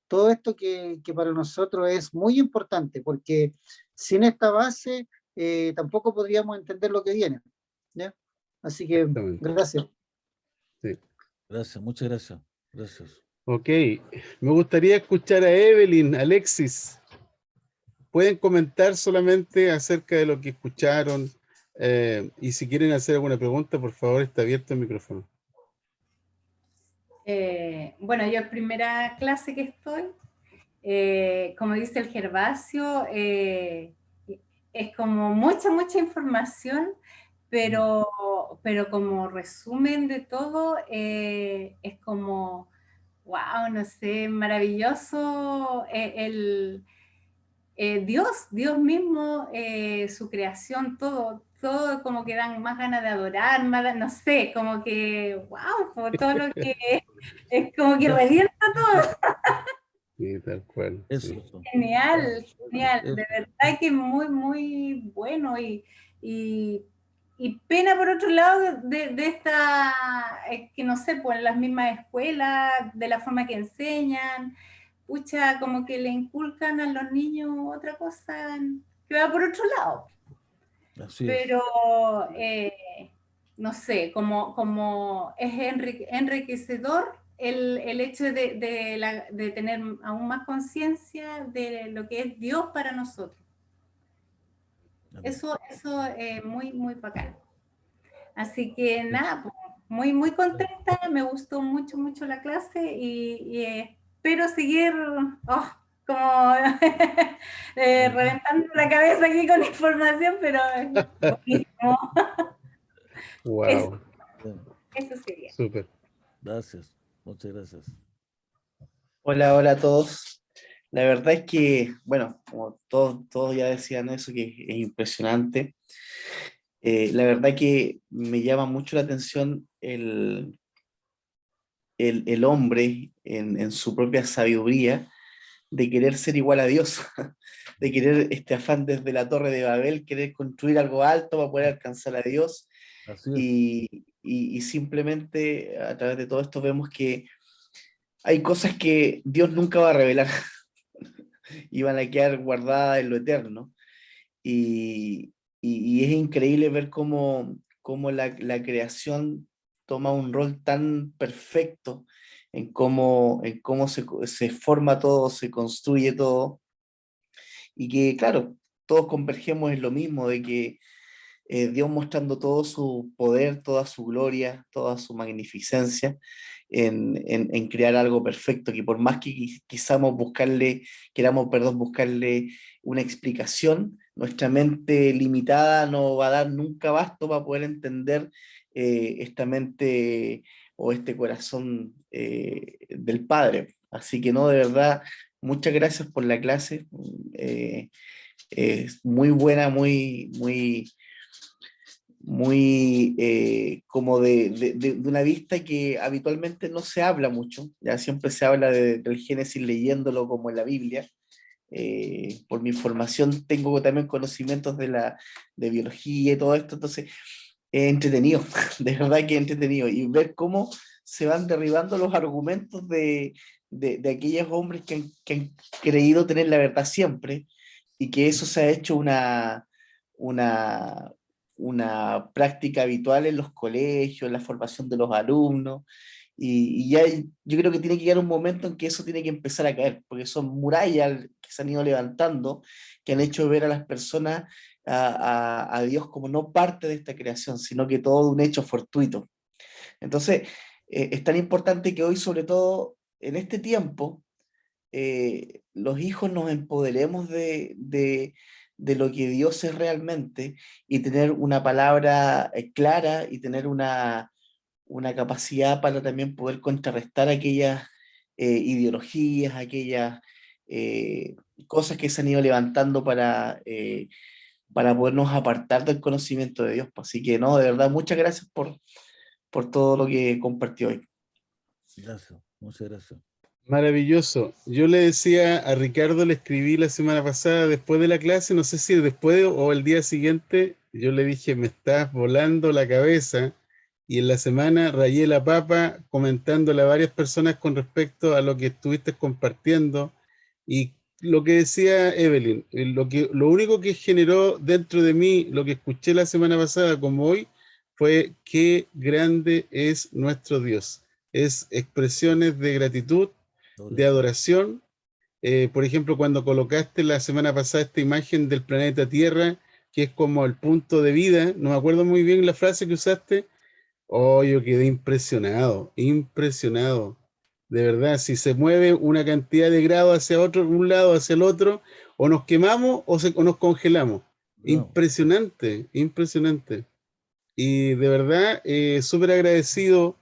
[SPEAKER 6] todo esto que para nosotros es muy importante, porque sin esta base tampoco podríamos entender lo que viene, ¿ya? Así que
[SPEAKER 2] Exactamente.
[SPEAKER 6] gracias.
[SPEAKER 2] Sí.
[SPEAKER 1] Gracias, muchas gracias. Gracias.
[SPEAKER 2] Ok, me gustaría escuchar a Evelyn, Alexis. Pueden comentar solamente acerca de lo que escucharon, y si quieren hacer alguna pregunta, por favor, está abierto el micrófono.
[SPEAKER 7] Bueno, yo en primera clase que estoy, como dice el Gervasio, es como mucha información, pero como resumen de todo, es como, wow, no sé, maravilloso Dios mismo, su creación, todo como que dan más ganas de adorar, no sé, como que, wow, por todo lo que es como que revienta todo.
[SPEAKER 2] Sí, tal cual.
[SPEAKER 1] Eso,
[SPEAKER 2] Sí.
[SPEAKER 1] eso.
[SPEAKER 7] Genial,
[SPEAKER 1] Eso.
[SPEAKER 7] de verdad que muy bueno, y pena por otro lado de esta, que no sé, pues en las mismas escuelas, de la forma que enseñan, pucha, como que le inculcan a los niños otra cosa que va por otro lado.
[SPEAKER 1] Así es.
[SPEAKER 7] Pero no sé, como es enriquecedor el hecho de tener aún más conciencia de lo que es Dios para nosotros.
[SPEAKER 1] Amén.
[SPEAKER 7] Eso muy, muy bacán. Así que nada, pues, muy, muy contenta, me gustó mucho, mucho la clase y espero seguir como reventando la cabeza aquí con información, pero buenísimo. Eso,
[SPEAKER 2] Wow,
[SPEAKER 1] Bien,
[SPEAKER 7] eso sería.
[SPEAKER 2] súper.
[SPEAKER 1] gracias, muchas gracias.
[SPEAKER 8] Hola, hola a todos. La verdad es que, bueno, como todos ya decían eso, que es impresionante. La verdad que me llama mucho la atención el hombre en su propia sabiduría de querer ser igual a Dios, de querer este afán desde la Torre de Babel, querer construir algo alto para poder alcanzar a Dios.
[SPEAKER 1] Así es.
[SPEAKER 8] Y simplemente a través de todo esto vemos que hay cosas que Dios nunca va a revelar y van a quedar guardadas en lo eterno. Y es increíble ver cómo la creación toma un rol tan perfecto en cómo se forma todo, se construye todo, y que, claro, todos convergemos en lo mismo, de que Dios mostrando todo su poder, toda su gloria, toda su magnificencia en crear algo perfecto, que por más que queramos, perdón, buscarle una explicación, nuestra mente limitada no va a dar nunca abasto para poder entender esta mente o este corazón del Padre. Así que no, de verdad, muchas gracias por la clase. Es muy buena, muy como de una vista que habitualmente no se habla mucho, ya siempre se habla del Génesis leyéndolo como en la Biblia. Por mi formación tengo también conocimientos de biología y todo esto, entonces es entretenido, de verdad que es entretenido, y ver cómo se van derribando los argumentos de aquellos hombres que han creído tener la verdad siempre, y que eso se ha hecho una, una práctica habitual en los colegios, en la formación de los alumnos, y ya yo creo que tiene que llegar un momento en que eso tiene que empezar a caer, porque son murallas que se han ido levantando, que han hecho ver a las personas, a Dios como no parte de esta creación, sino que todo un hecho fortuito. Entonces, es tan importante que hoy, sobre todo en este tiempo, los hijos nos empoderemos de lo que Dios es realmente, y tener una palabra clara, y tener una capacidad para también poder contrarrestar aquellas ideologías, aquellas eh, cosas que se han ido levantando para podernos apartar del conocimiento de Dios. Así que no, de verdad, muchas gracias por todo lo que compartió hoy.
[SPEAKER 1] Gracias, muchas gracias.
[SPEAKER 2] Maravilloso. Yo le decía a Ricardo, le escribí la semana pasada después de la clase, no sé si después o el día siguiente, yo le dije, me estás volando la cabeza, y en la semana rayé la papa comentándole a varias personas con respecto a lo que estuviste compartiendo, y lo que decía Evelyn, lo único que generó dentro de mí, lo que escuché la semana pasada como hoy, fue qué grande es nuestro Dios. Es expresiones de gratitud, de adoración. Por ejemplo, cuando colocaste la semana pasada esta imagen del planeta Tierra, que es como el punto de vida, no me acuerdo muy bien la frase que usaste. Oh, yo quedé impresionado, impresionado. De verdad, si se mueve una cantidad de grados hacia un lado, hacia el otro, o nos quemamos o nos congelamos.
[SPEAKER 1] No,
[SPEAKER 2] Impresionante, impresionante. Y de verdad, súper agradecido,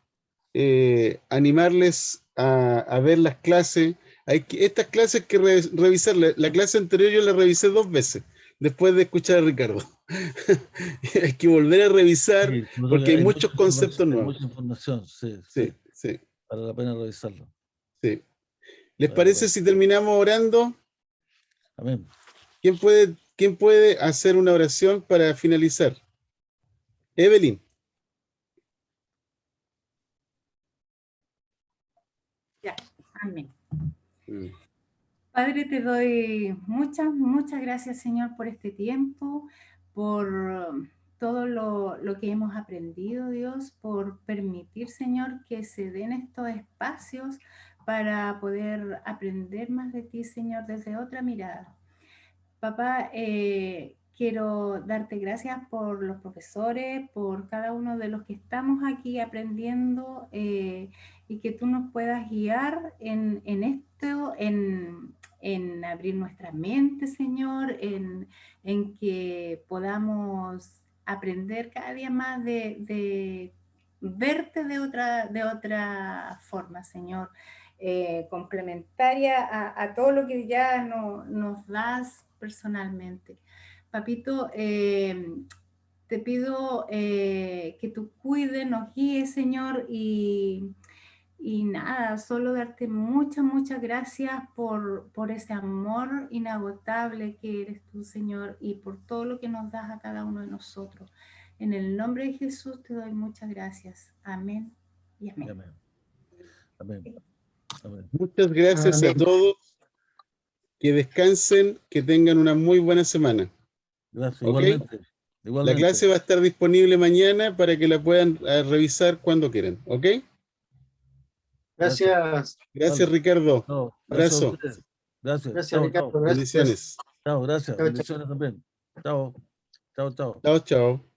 [SPEAKER 2] animarles a ver las clases. Estas clases que revisarlas. La clase anterior yo la revisé 2 veces, después de escuchar a Ricardo. Hay que volver a revisar
[SPEAKER 1] sí,
[SPEAKER 2] porque hay
[SPEAKER 1] hay
[SPEAKER 2] muchos conceptos nuevos.
[SPEAKER 1] mucha información, sí,
[SPEAKER 2] Sí,
[SPEAKER 1] sí,
[SPEAKER 2] sí,
[SPEAKER 1] vale la pena revisarlo.
[SPEAKER 2] sí. ¿Les
[SPEAKER 1] Vale la
[SPEAKER 2] parece
[SPEAKER 1] pena.
[SPEAKER 2] si terminamos orando?
[SPEAKER 1] Amén.
[SPEAKER 2] ¿Quién puede hacer una oración para finalizar? Evelyn.
[SPEAKER 7] Ya, amén.
[SPEAKER 2] Mm.
[SPEAKER 7] Padre, te doy muchas, muchas gracias, Señor, por este tiempo, por todo lo que hemos aprendido, Dios, por permitir, Señor, que se den estos espacios para poder aprender más de ti, Señor, desde otra mirada. Papá, Quiero darte gracias por los profesores, por cada uno de los que estamos aquí aprendiendo y que tú nos puedas guiar en esto, en abrir nuestra mente, Señor, en que podamos aprender cada día más de verte de otra forma, Señor, complementaria a todo lo que ya nos das personalmente. Papito, te pido que tú cuides, nos guíes, Señor, y nada, solo darte muchas gracias por ese amor inagotable que eres tú, Señor, y por todo lo que nos das a cada uno de nosotros. En el nombre de Jesús te doy muchas gracias. Amén y amén.
[SPEAKER 1] Amén. Amén. Amén.
[SPEAKER 2] Muchas gracias a
[SPEAKER 6] Amén.
[SPEAKER 2] todos. Que descansen, que tengan una muy buena semana.
[SPEAKER 1] Gracias,
[SPEAKER 2] ¿Ok?
[SPEAKER 1] igualmente.
[SPEAKER 2] La
[SPEAKER 1] Igualmente.
[SPEAKER 2] clase va a estar disponible mañana para que la puedan revisar cuando quieran. ¿Ok?
[SPEAKER 6] Gracias.
[SPEAKER 2] Gracias,
[SPEAKER 1] Vale.
[SPEAKER 2] Ricardo.
[SPEAKER 1] No, gracias a
[SPEAKER 2] Abrazo.
[SPEAKER 1] ustedes. Gracias.
[SPEAKER 6] Gracias,
[SPEAKER 1] Chao,
[SPEAKER 6] Ricardo.
[SPEAKER 1] chao.
[SPEAKER 6] Gracias.
[SPEAKER 2] Bendiciones.
[SPEAKER 1] Chao, gracias.
[SPEAKER 6] Chao, chao.
[SPEAKER 1] Bendiciones también. Chao. Chao, chao.
[SPEAKER 2] Chao, chao.